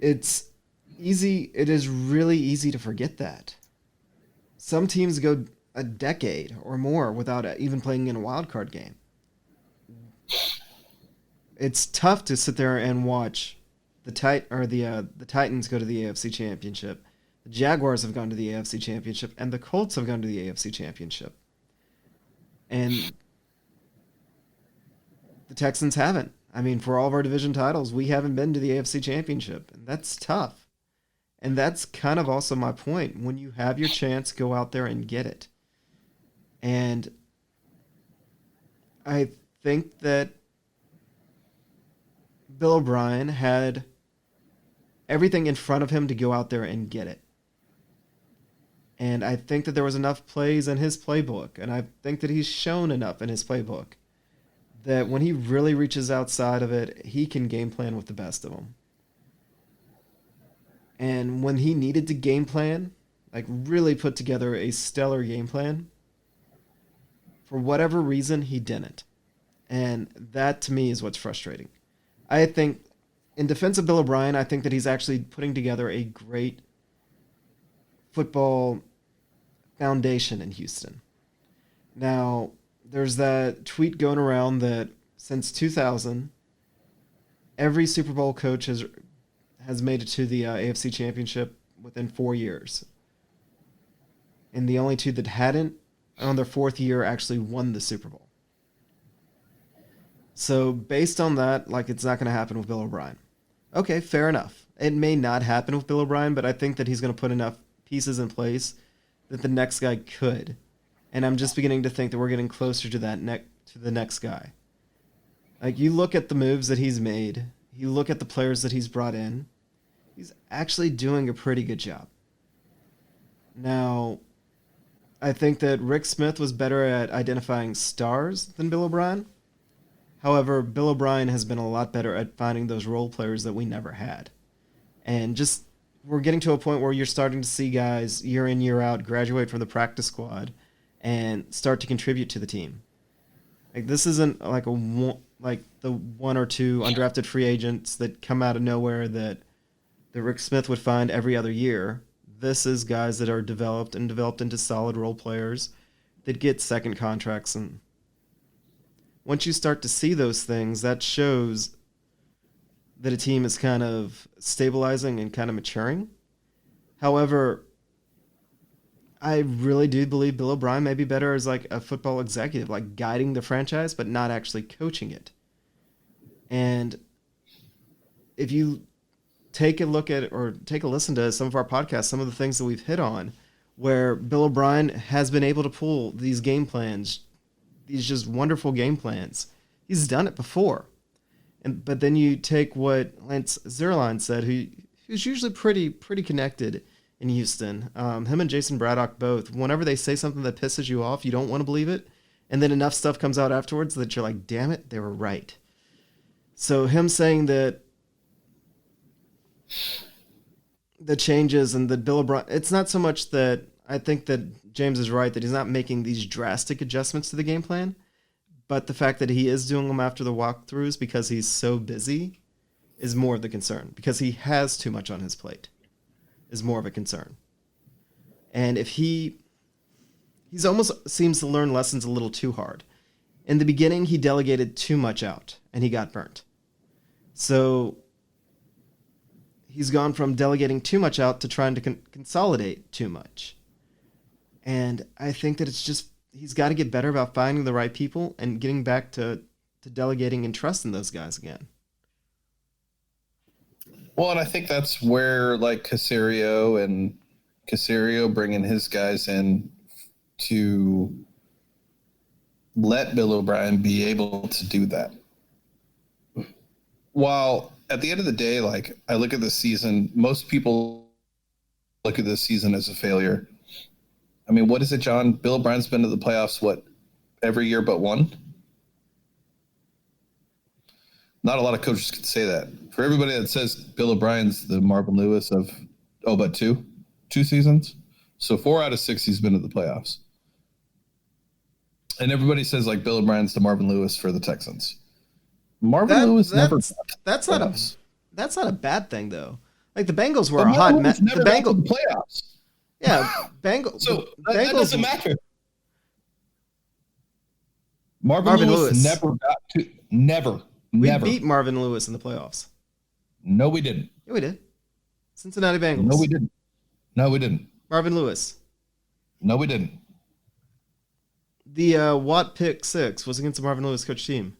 it's easy. It is really easy to forget that. Some teams go a decade or more without even playing in a wild card game. It's tough to sit there and watch the Titans go to the AFC Championship. The Jaguars have gone to the AFC Championship, and the Colts have gone to the AFC Championship. And the Texans haven't. I mean, for all of our division titles, we haven't been to the AFC Championship, and that's tough. And that's kind of also my point. When you have your chance, go out there and get it. And I think that Bill O'Brien had everything in front of him to go out there and get it. And I think that there was enough plays in his playbook, and I think that he's shown enough in his playbook that when he really reaches outside of it, he can game plan with the best of them. And when he needed to game plan, like really put together a stellar game plan, for whatever reason, he didn't. And that, to me, is what's frustrating. I think, in defense of Bill O'Brien, I think that he's actually putting together a great football foundation in Houston. Now, there's that tweet going around that since 2000, every Super Bowl coach has made it to the AFC Championship within 4 years. And the only two that hadn't, on their fourth year, actually won the Super Bowl. So based on that, it's not going to happen with Bill O'Brien. Okay, fair enough. It may not happen with Bill O'Brien, but I think that he's going to put enough pieces in place that the next guy could. And I'm just beginning to think that we're getting closer to to the next guy. You look at the moves that he's made, you look at the players that he's brought in, he's actually doing a pretty good job. Now, I think that Rick Smith was better at identifying stars than Bill O'Brien. However, Bill O'Brien has been a lot better at finding those role players that we never had. And we're getting to a point where you're starting to see guys year in, year out graduate from the practice squad and start to contribute to the team. This isn't like the one or two undrafted free agents that come out of nowhere that Rick Smith would find every other year. This is guys that are developed into solid role players that get second contracts. And once you start to see those things, that shows that a team is kind of stabilizing and kind of maturing. However, I really do believe Bill O'Brien may be better as a football executive, guiding the franchise, but not actually coaching it. And if you take a look at or take a listen to some of our podcasts, some of the things that we've hit on, where Bill O'Brien has been able to pull these game plans, these just wonderful game plans. He's done it before. But then you take what Lance Zierlein said, who's usually pretty connected in Houston. Him and Jason Braddock both. Whenever they say something that pisses you off, you don't want to believe it. And then enough stuff comes out afterwards that you're like, damn it, they were right. So him saying that the changes and that Bill O'Brien, it's not so much that I think that James is right that he's not making these drastic adjustments to the game plan, but the fact that he is doing them after the walkthroughs because he's so busy is more of the concern because he has too much on his plate is more of a concern. And if he's almost seems to learn lessons a little too hard. In the beginning, he delegated too much out and he got burnt. So he's gone from delegating too much out to trying to consolidate too much. And I think that it's just, he's got to get better about finding the right people and getting back to delegating and trusting those guys again. Well, and I think that's where like Caserio bringing his guys in to let Bill O'Brien be able to do that. While at the end of the day, like I look at this season, most people look at this season as a failure. I mean, what is it, John? Bill O'Brien's been to the playoffs, what, every year but one? Not a lot of coaches can say that. For everybody that says Bill O'Brien's the Marvin Lewis of, but two seasons. So 4 out of 6 he's been to the playoffs. And everybody says like Bill O'Brien's the Marvin Lewis for the Texans. Marvin Lewis never. That's not a bad thing though. Like the Bengals were a hot mess. The Bengals playoffs. Yeah, Bengals. So that doesn't matter. Marvin Lewis never got to. Never. We beat Marvin Lewis in the playoffs. No, we didn't. Yeah, we did. Cincinnati Bengals. No, we didn't. Marvin Lewis. No, we didn't. The Watt pick 6 was against the Marvin Lewis coach team.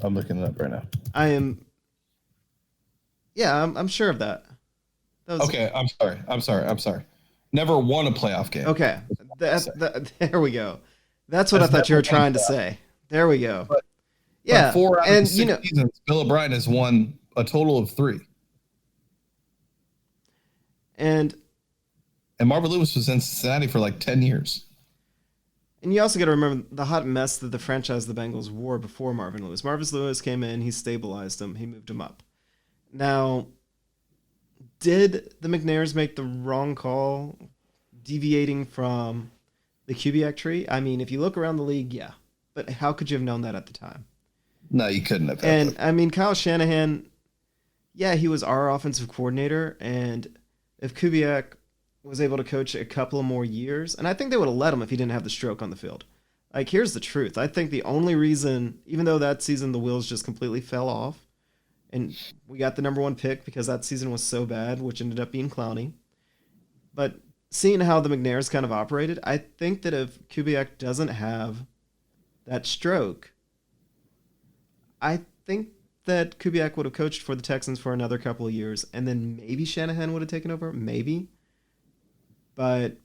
I'm looking it up right now. I'm sure of that. Okay, I'm sorry. Never won a playoff game. Okay, there we go. That's what I thought you were trying to say. There we go. But 4 out of 6 seasons, Bill O'Brien has won a total of 3. And Marvin Lewis was in Cincinnati for like 10 years. And you also got to remember the hot mess that the franchise the Bengals were before Marvin Lewis. Marvin Lewis came in, he stabilized them, he moved them up. Now, did the McNairs make the wrong call deviating from the Kubiak tree? I mean, if you look around the league, yeah. But how could you have known that at the time? No, you couldn't have. I mean, Kyle Shanahan, yeah, he was our offensive coordinator. And if Kubiak was able to coach a couple of more years, and I think they would have let him if he didn't have the stroke on the field. Like, here's the truth. I think the only reason, even though that season the wheels just completely fell off, and we got the number 1 pick because that season was so bad, which ended up being Clowney. But seeing how the McNairs kind of operated, I think that if Kubiak doesn't have that stroke, I think that Kubiak would have coached for the Texans for another couple of years, and then maybe Shanahan would have taken over, maybe. But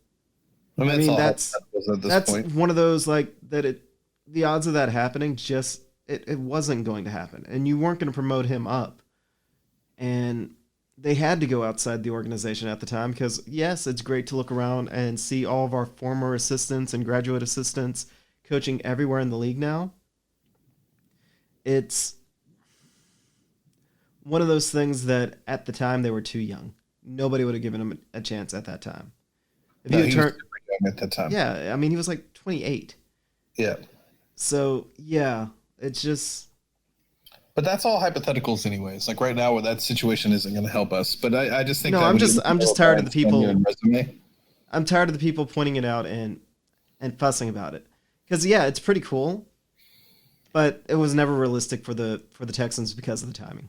I mean that's one of those like that. The odds of that happening just it wasn't going to happen, and you weren't going to promote him up, and they had to go outside the organization at the time because yes, it's great to look around and see all of our former assistants and graduate assistants coaching everywhere in the league now. It's one of those things that at the time they were too young. Nobody would have given him a chance at that time. He was super young at that time. Yeah, I mean, he was like 28. Yeah. So, yeah, it's just... But that's all hypotheticals anyways. Like right now where that situation isn't going to help us. But I just think... No, I'm just tired of the people... I'm tired of the people pointing it out and fussing about it. Because, yeah, it's pretty cool. But it was never realistic for the Texans because of the timing.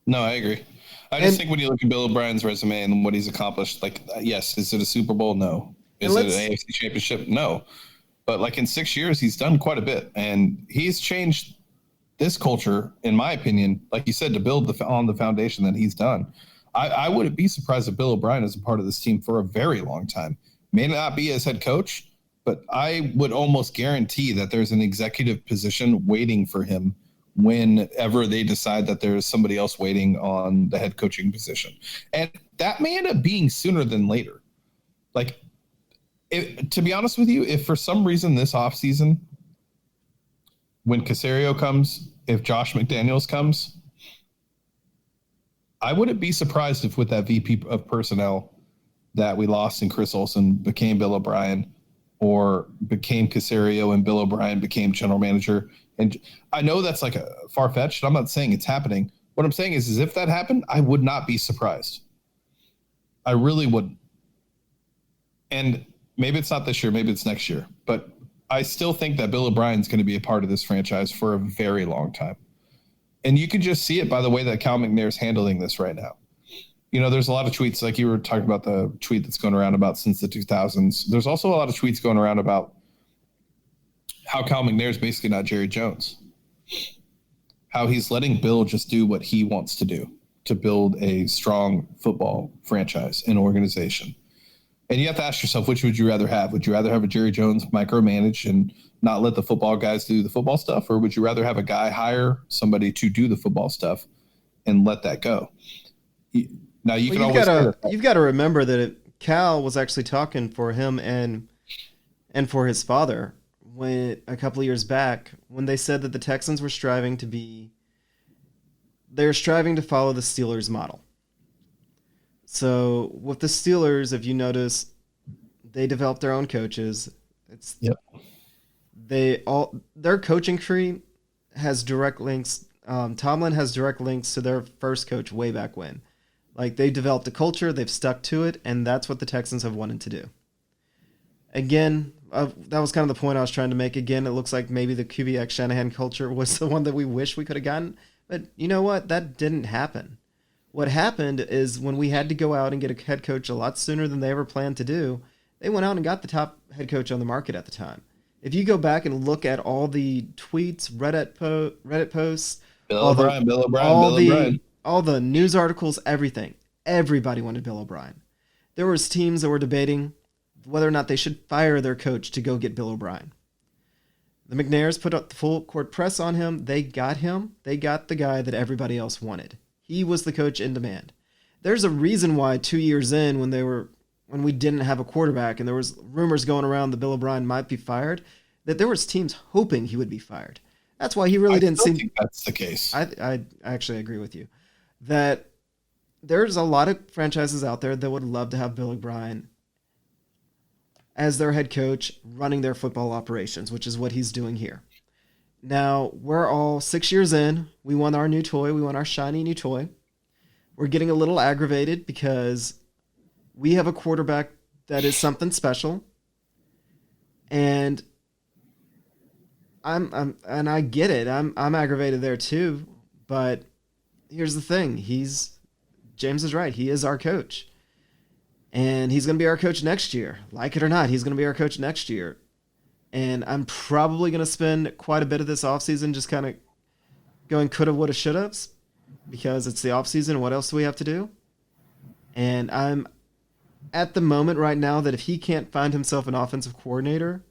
No, I agree. I just think when you look at Bill O'Brien's resume and what he's accomplished, like, yes, is it a Super Bowl? No. Is it an AFC championship? No. But like in 6 years, he's done quite a bit. And he's changed this culture, in my opinion, like you said, to build on the foundation that he's done. I wouldn't be surprised if Bill O'Brien is a part of this team for a very long time. May not be as head coach, but I would almost guarantee that there's an executive position waiting for him whenever they decide that there's somebody else waiting on the head coaching position. And that may end up being sooner than later. Like, to be honest with you, if for some reason this offseason, when Caserio comes, if Josh McDaniels comes, I wouldn't be surprised if with that VP of personnel that we lost in Chris Olsen became Bill O'Brien, or became Caserio and Bill O'Brien became general manager, And I know that's like a far-fetched. I'm not saying it's happening. What I'm saying is if that happened, I would not be surprised. I really wouldn't. And maybe it's not this year, maybe it's next year, but I still think that Bill O'Brien's going to be a part of this franchise for a very long time. And you can just see it by the way that Cal McNair's handling this right now. There's a lot of tweets, like you were talking about the tweet that's going around about since the 2000s. There's also a lot of tweets going around about how Cal McNair's basically not Jerry Jones. How he's letting Bill just do what he wants to do to build a strong football franchise and organization. And you have to ask yourself, which would you rather have? Would you rather have a Jerry Jones micromanage and not let the football guys do the football stuff? Or would you rather have a guy hire somebody to do the football stuff and let that go? Now, you've got to remember that Cal was actually talking for him and for his father when a couple of years back when they said that the Texans were striving to follow the Steelers model. So with the Steelers, if you notice, they developed their own coaches. Their coaching tree has direct links. Tomlin has direct links to their first coach way back when. Like, they developed a culture, they've stuck to it, and that's what the Texans have wanted to do. Again, that was kind of the point I was trying to make. Again, it looks like maybe the QBX Shanahan culture was the one that we wish we could have gotten. But you know what? That didn't happen. What happened is when we had to go out and get a head coach a lot sooner than they ever planned to do, they went out and got the top head coach on the market at the time. If you go back and look at all the tweets, Reddit posts, Bill O'Brien, all the news articles, everything, everybody wanted Bill O'Brien. There was teams that were debating whether or not they should fire their coach to go get Bill O'Brien. The McNairs put up the full court press on him. They got him. They got the guy that everybody else wanted. He was the coach in demand. There's a reason why 2 years in, when we didn't have a quarterback and there was rumors going around that Bill O'Brien might be fired, that there was teams hoping he would be fired. That's why he really didn't seem. I think that's the case. I actually agree with you that there's a lot of franchises out there that would love to have Bill O'Brien as their head coach running their football operations, which is what he's doing here. Now, we're all 6 years in. We won our new toy. We won our shiny new toy. We're getting a little aggravated because we have a quarterback that is something special. And I get it. I'm aggravated there too. But here's the thing. James is right. He is our coach. And he's going to be our coach next year. Like it or not, he's going to be our coach next year. And I'm probably going to spend quite a bit of this offseason just kind of going coulda, woulda, shoulda, because it's the offseason. What else do we have to do? And I'm at the moment right now that if he can't find himself an offensive coordinator,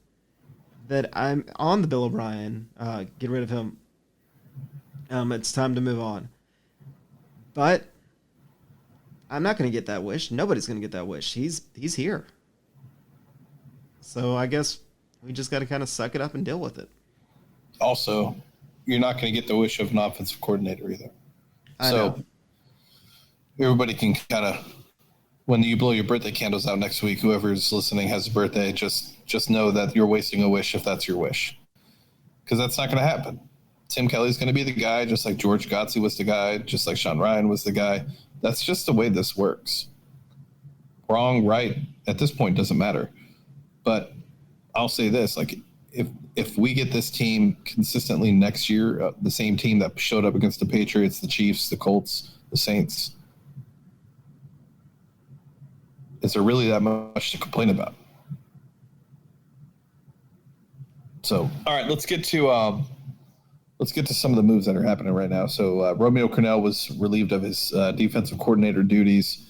that I'm on the Bill O'Brien. Get rid of him. It's time to move on. But I'm not going to get that wish. Nobody's going to get that wish. He's here. So I guess we just got to kind of suck it up and deal with it. Also, you're not going to get the wish of an offensive coordinator either. I know. Everybody can kind of, when you blow your birthday candles out next week, whoever's listening has a birthday, just know that you're wasting a wish if that's your wish. Because that's not going to happen. Tim Kelly's going to be the guy, just like George Godsey was the guy, just like Sean Ryan was the guy. That's just the way this works. Wrong, right, at this point doesn't matter. But I'll say this, like if we get this team consistently next year, the same team that showed up against the Patriots, the Chiefs, the Colts, the Saints, is there really that much to complain about? So, all right, let's get to some of the moves that are happening right now. So Romeo Crennel was relieved of his defensive coordinator duties.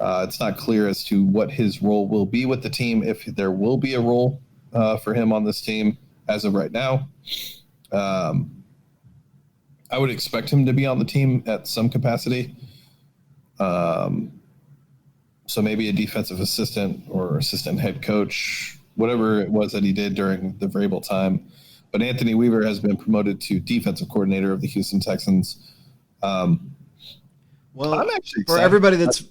It's not clear as to what his role will be with the team, if there will be a role for him on this team as of right now. I would expect him to be on the team at some capacity. So maybe a defensive assistant or assistant head coach, whatever it was that he did during the variable time. But Anthony Weaver has been promoted to defensive coordinator of the Houston Texans. Well, I'm actually for excited. everybody that's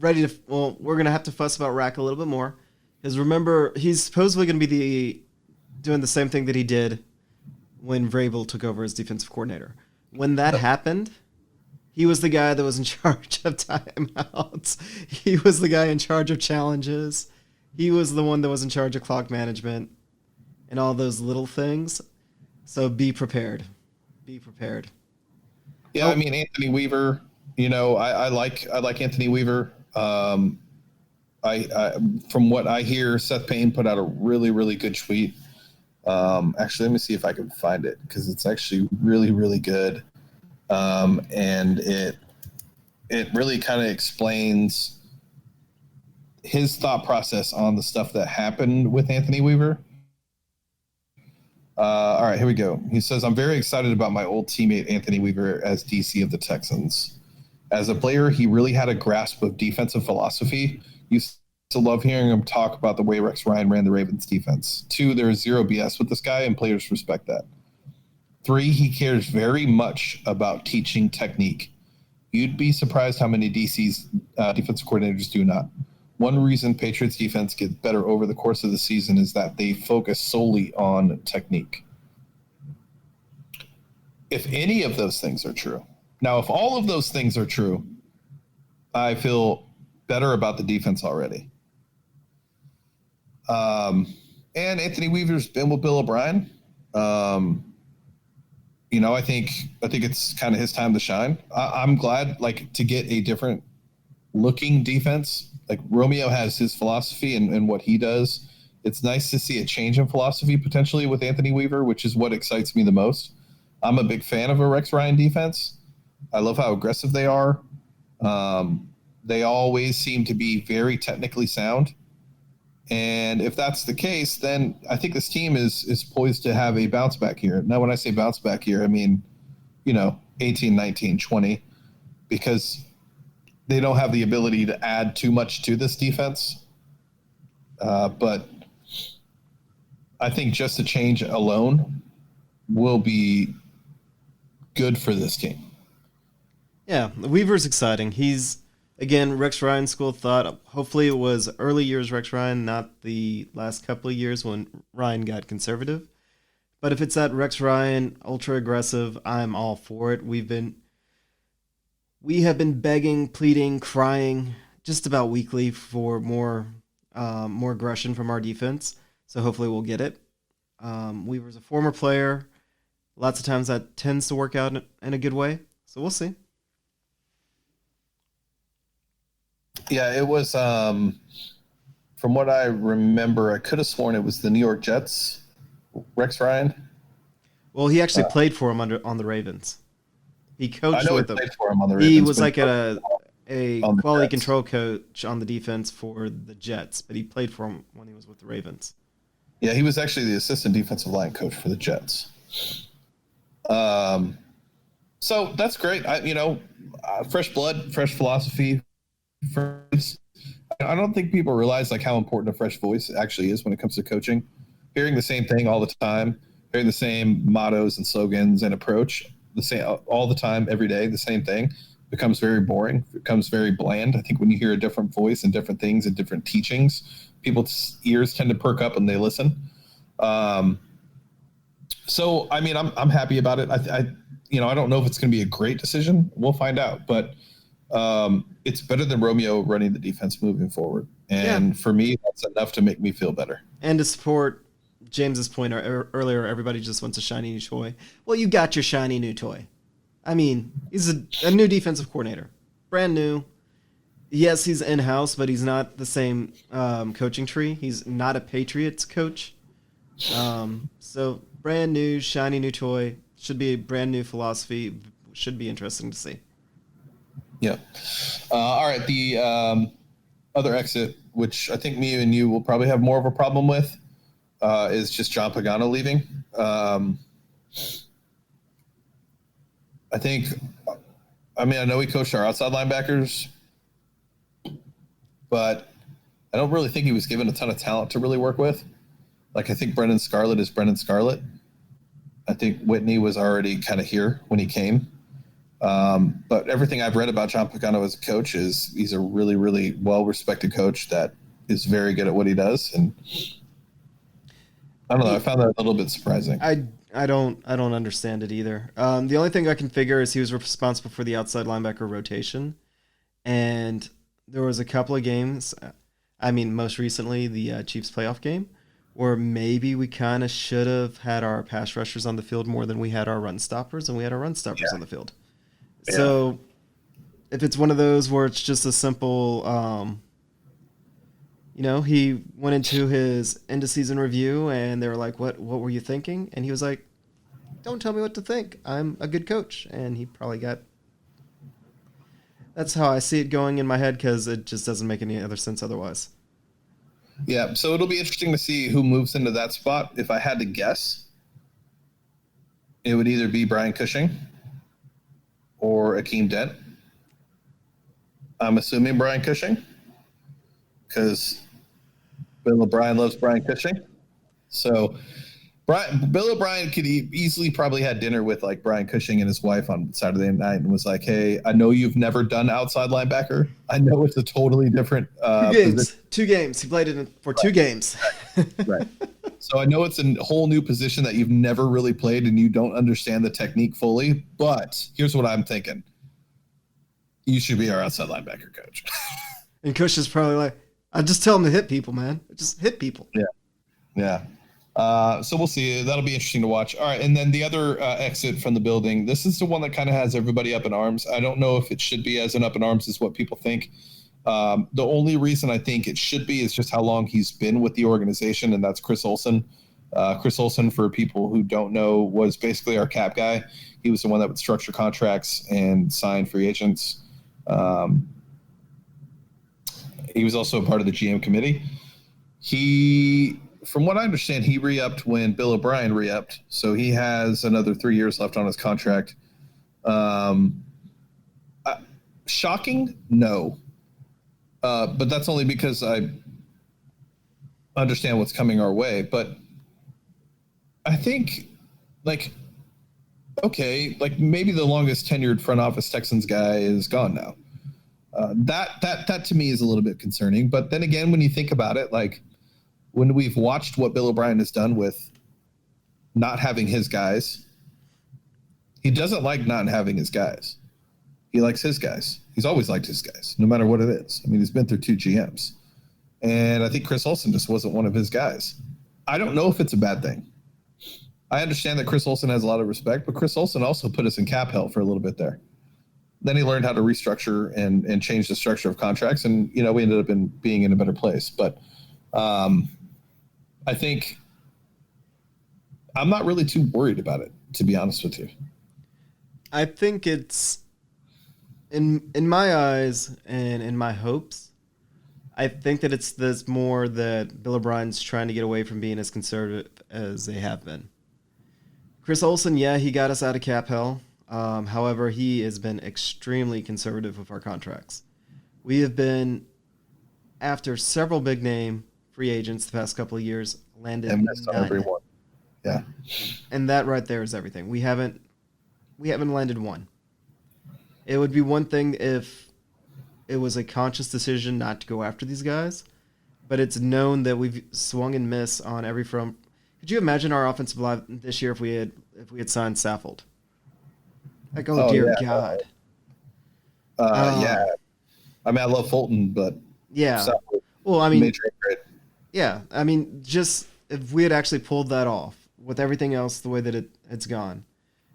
ready to, we're going to have to fuss about Rack a little bit more. Because remember, he's supposedly going to be doing the same thing that he did when Vrabel took over as defensive coordinator. When that happened, he was the guy that was in charge of timeouts. He was the guy in charge of challenges. He was the one that was in charge of clock management and all those little things. So be prepared. Be prepared. Yeah, I mean Anthony Weaver. I like Anthony Weaver. I from what I hear, Seth Payne put out a really, really good tweet. Actually, let me see if I can find it because it's actually really, really good. And it really kind of explains his thought process on the stuff that happened with Anthony Weaver. All right, here we go. He says, I'm very excited about my old teammate Anthony Weaver as DC of the Texans. As a player, he really had a grasp of defensive philosophy. Used to love hearing him talk about the way Rex Ryan ran the Ravens defense. 2, there is zero BS with this guy, and players respect that. 3, he cares very much about teaching technique. You'd be surprised how many DC's defensive coordinators do not. One reason Patriots defense gets better over the course of the season is that they focus solely on technique. If any of those things are true, now if all of those things are true, I feel better about the defense already. And Anthony Weaver's been with Bill O'Brien. I think it's kind of his time to shine. I'm glad, to get a different looking defense. Like Romeo has his philosophy and what he does. It's nice to see a change in philosophy potentially with Anthony Weaver, which is what excites me the most. I'm a big fan of a Rex Ryan defense. I love how aggressive they are. They always seem to be very technically sound. And if that's the case, then I think this team is poised to have a bounce back year. Now, when I say bounce back year, I mean, 18, 19, 20, because they don't have the ability to add too much to this defense. But I think just a change alone will be good for this team. Yeah, Weaver's exciting. He's, again, Rex Ryan school of thought. Hopefully it was early years Rex Ryan, not the last couple of years when Ryan got conservative. But if it's that Rex Ryan, ultra aggressive, I'm all for it. We have been begging, pleading, crying just about weekly for more aggression from our defense. So hopefully we'll get it. Weaver's a former player. Lots of times that tends to work out in a good way. So we'll see. Yeah, it was, from what I remember, I could have sworn it was the New York Jets, Rex Ryan. Well, he actually played for him on the Ravens. He coached with them. For him on the Ravens, he was like a quality Jets. control coach on the defense for the Jets, but he played for him when he was with the Ravens. Yeah, he was actually the assistant defensive line coach for the Jets. So that's great. Fresh blood, fresh philosophy. I don't think people realize how important a fresh voice actually is when it comes to coaching. Hearing the same thing all the time, hearing the same mottos and slogans and approach the same all the time, every day, the same thing becomes very boring, becomes very bland. I think when you hear a different voice and different things and different teachings, people's ears tend to perk up and they listen. So, I mean, I'm happy about it. I don't know if it's going to be a great decision. We'll find out, but it's better than Romeo running the defense moving forward. And for me, that's enough to make me feel better. And to support James's point earlier, everybody just wants a shiny new toy. Well, you got your shiny new toy. I mean, he's a new defensive coordinator, brand new. Yes, he's in-house, but he's not the same coaching tree. He's not a Patriots coach. So brand new, shiny new toy. Should be a brand new philosophy. Should be interesting to see. Yeah. All right. The other exit, which I think me and you will probably have more of a problem with, is just John Pagano leaving. I know he coached our outside linebackers, but I don't really think he was given a ton of talent to really work with. I think Brendan Scarlett is Brendan Scarlett. I think Whitney was already kind of here when he came. But everything I've read about John Pagano as a coach is he's a really, really well-respected coach that is very good at what he does. And I don't know. I found that a little bit surprising. I don't understand it either. The only thing I can figure is he was responsible for the outside linebacker rotation, and there was a couple of games. I mean, most recently the Chiefs playoff game, where maybe we kind of should have had our pass rushers on the field more than we had our run stoppers, and we had our run stoppers on the field. Yeah. So if it's one of those where it's just a simple, he went into his end of season review and they were like, what were you thinking? And he was like, don't tell me what to think. I'm a good coach. And he probably got, that's how I see it going in my head, because it just doesn't make any other sense otherwise. Yeah, so it'll be interesting to see who moves into that spot. If I had to guess, it would either be Brian Cushing or Akeem Dent. I'm assuming Brian Cushing, because Bill O'Brien loves Brian Cushing. So Bill O'Brien could easily probably had dinner with like Brian Cushing and his wife on Saturday night and was like, "Hey, I know you've never done outside linebacker. I know it's a totally different Two games. He played it for 2 games. Right. So I know it's a whole new position that you've never really played and you don't understand the technique fully. But here's what I'm thinking: you should be our outside linebacker coach." And Cush is probably like, I just tell him to hit people, man. Just hit people. Yeah. So we'll see. That'll be interesting to watch. All right. And then the other exit from the building. This is the one that kind of has everybody up in arms. I don't know if it should be as an up in arms as what people think. The only reason I think it should be is just how long he's been with the organization, and that's Chris Olsen. Chris Olsen, for people who don't know, was basically our cap guy. He was the one that would structure contracts and sign free agents. He was also a part of the GM committee. From what I understand, he re-upped when Bill O'Brien re-upped, so he has another 3 years left on his contract. Shocking? No. But that's only because I understand what's coming our way. But I think, maybe the longest tenured front office Texans guy is gone now. That to me is a little bit concerning. But then again, when you think about it, like when we've watched what Bill O'Brien has done with not having his guys, he doesn't like not having his guys. He likes his guys. He's always liked his guys, no matter what it is. I mean, he's been through 2 GMs. And I think Chris Olsen just wasn't one of his guys. I don't know if it's a bad thing. I understand that Chris Olsen has a lot of respect, but Chris Olsen also put us in cap hell for a little bit there. Then he learned how to restructure and change the structure of contracts, and we ended up being in a better place. But I think I'm not really too worried about it, to be honest with you. I think it's in my eyes and in my hopes, I think that it's this more that Bill O'Brien's trying to get away from being as conservative as they have been. Chris Olsen, yeah, he got us out of cap hell. However, he has been extremely conservative with our contracts. We have been, after several big name free agents the past couple of years, landed And missed on everyone. Yeah. And that right there is everything. We haven't landed one. It would be one thing if it was a conscious decision not to go after these guys, but it's known that we've swung and missed on every front. Could you imagine our offensive line this year if we had signed Saffold? Like, dear God. Yeah. I mean, I love Fulton, but yeah. Saffold, Well, I mean, major upgrade. yeah. I mean, just if we had actually pulled that off with everything else the way that it's gone,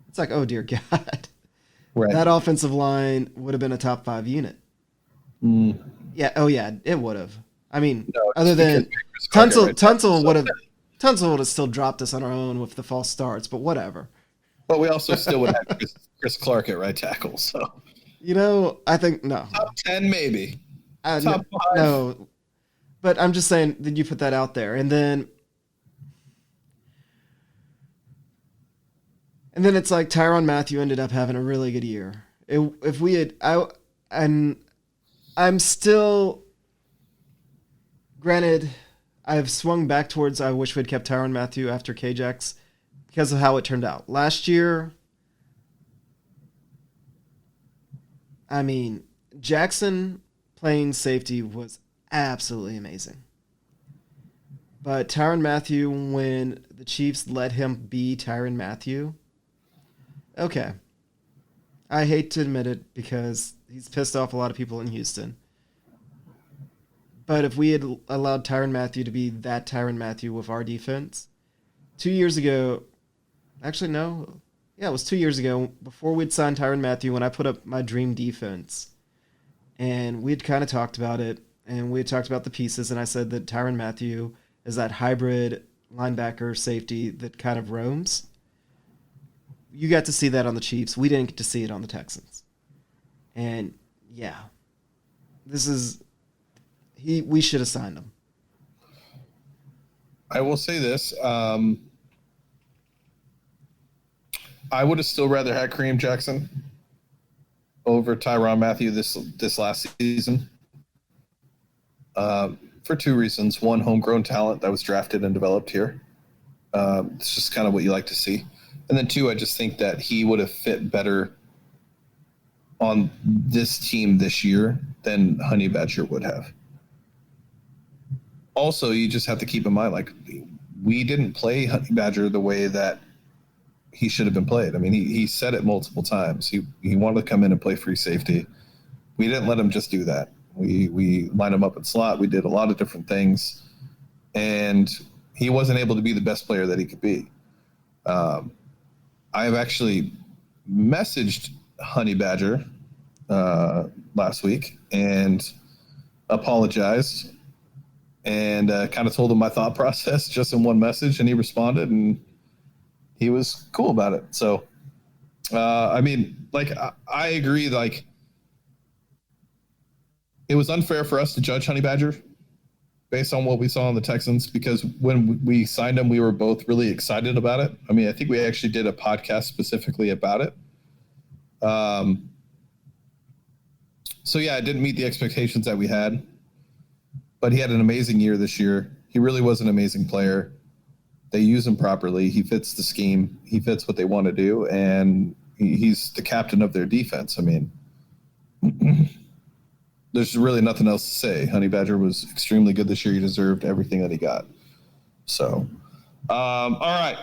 it's like, oh dear God. Right. That offensive line would have been a top 5 unit. Mm. Yeah. Oh yeah, it would have. I mean, No, other than Tunsil Tunsil would have still dropped us on our own with the false starts, but whatever. But we also still would have Chris Clark at right tackle. So I think no. top 10 maybe. No, Top 5. no. But I'm just saying that you put that out there, and then it's like Tyrann Mathieu ended up having a really good year. If we had, I'm still. Granted, I've swung back towards I wish we'd kept Tyrann Mathieu after K-Jax because of how it turned out. Last year, I mean, Jackson playing safety was absolutely amazing. But Tyrann Mathieu, when the Chiefs let him be Tyrann Mathieu, okay. I hate to admit it because he's pissed off a lot of people in Houston. But if we had allowed Tyrann Mathieu to be that Tyrann Mathieu with our defense, 2 years ago, actually no, yeah, it was 2 years ago, before we'd signed Tyrann Mathieu, when I put up my dream defense, and we'd kind of talked about it, and we had talked about the pieces, and I said that Tyrann Mathieu is that hybrid linebacker safety that kind of roams. You got to see that on the Chiefs. We didn't get to see it on the Texans. And yeah, we should have signed him. I will say this. I would have still rather had Kareem Jackson over Tyrann Mathieu this last season. For two reasons. One, homegrown talent that was drafted and developed here. It's just kind of what you like to see. And then two, I just think that he would have fit better on this team this year than Honey Badger would have. Also, you just have to keep in mind, like, we didn't play Honey Badger the way that he should have been played. I mean, he said it multiple times. He wanted to come in and play free safety. We didn't let him just do that. We lined him up in slot. We did a lot of different things, and he wasn't able to be the best player that he could be. I've actually messaged Honey Badger last week and apologized and kind of told him my thought process just in one message, and he responded, and he was cool about it. So, I mean, like, I agree, like, it was unfair for us to judge Honey Badger based on what we saw on the Texans, because when we signed him, we were both really excited about it. I mean, I think we actually did a podcast specifically about it. So yeah, it didn't meet the expectations that we had, but he had an amazing year this year. He really was an amazing player. They use him properly. He fits the scheme. He fits what they want to do, and he's the captain of their defense. I mean, there's really nothing else to say. Honey Badger was extremely good this year. He deserved everything that he got. So, all right,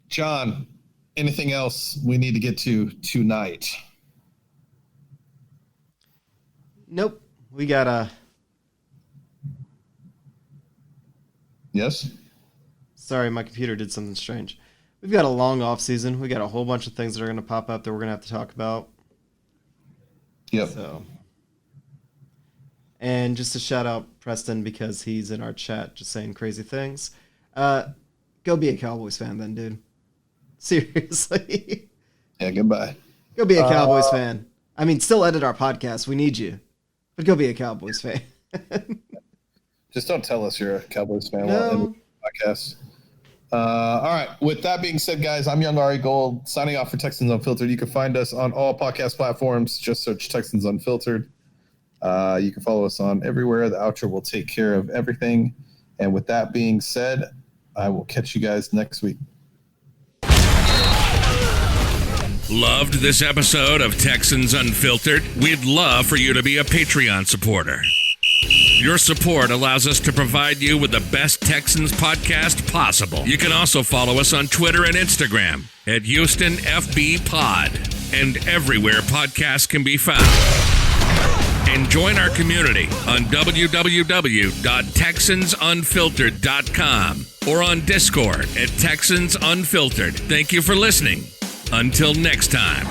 John, anything else we need to get to tonight? Nope. We got Yes? Sorry, my computer did something strange. We've got a long off season. We got a whole bunch of things that are going to pop up that we're going to have to talk about. Yep. So, and just to shout out Preston because he's in our chat just saying crazy things. Go be a Cowboys fan then, dude. Seriously. Yeah, goodbye. Go be a Cowboys fan. I mean, still edit our podcast. We need you. But go be a Cowboys fan. Just don't tell us you're a Cowboys fan. No. Podcast. All right. With that being said, guys, I'm Young Ari Gold, signing off for Texans Unfiltered. You can find us on all podcast platforms. Just search Texans Unfiltered. You can follow us on everywhere. The outro will take care of everything. And with that being said, I will catch you guys next week. Loved this episode of Texans Unfiltered? We'd love for you to be a Patreon supporter. Your support allows us to provide you with the best Texans podcast possible. You can also follow us on Twitter and Instagram at Houston FB Pod and everywhere podcasts can be found. And join our community on www.texansunfiltered.com or on Discord at Texans Unfiltered. Thank you for listening. Until next time.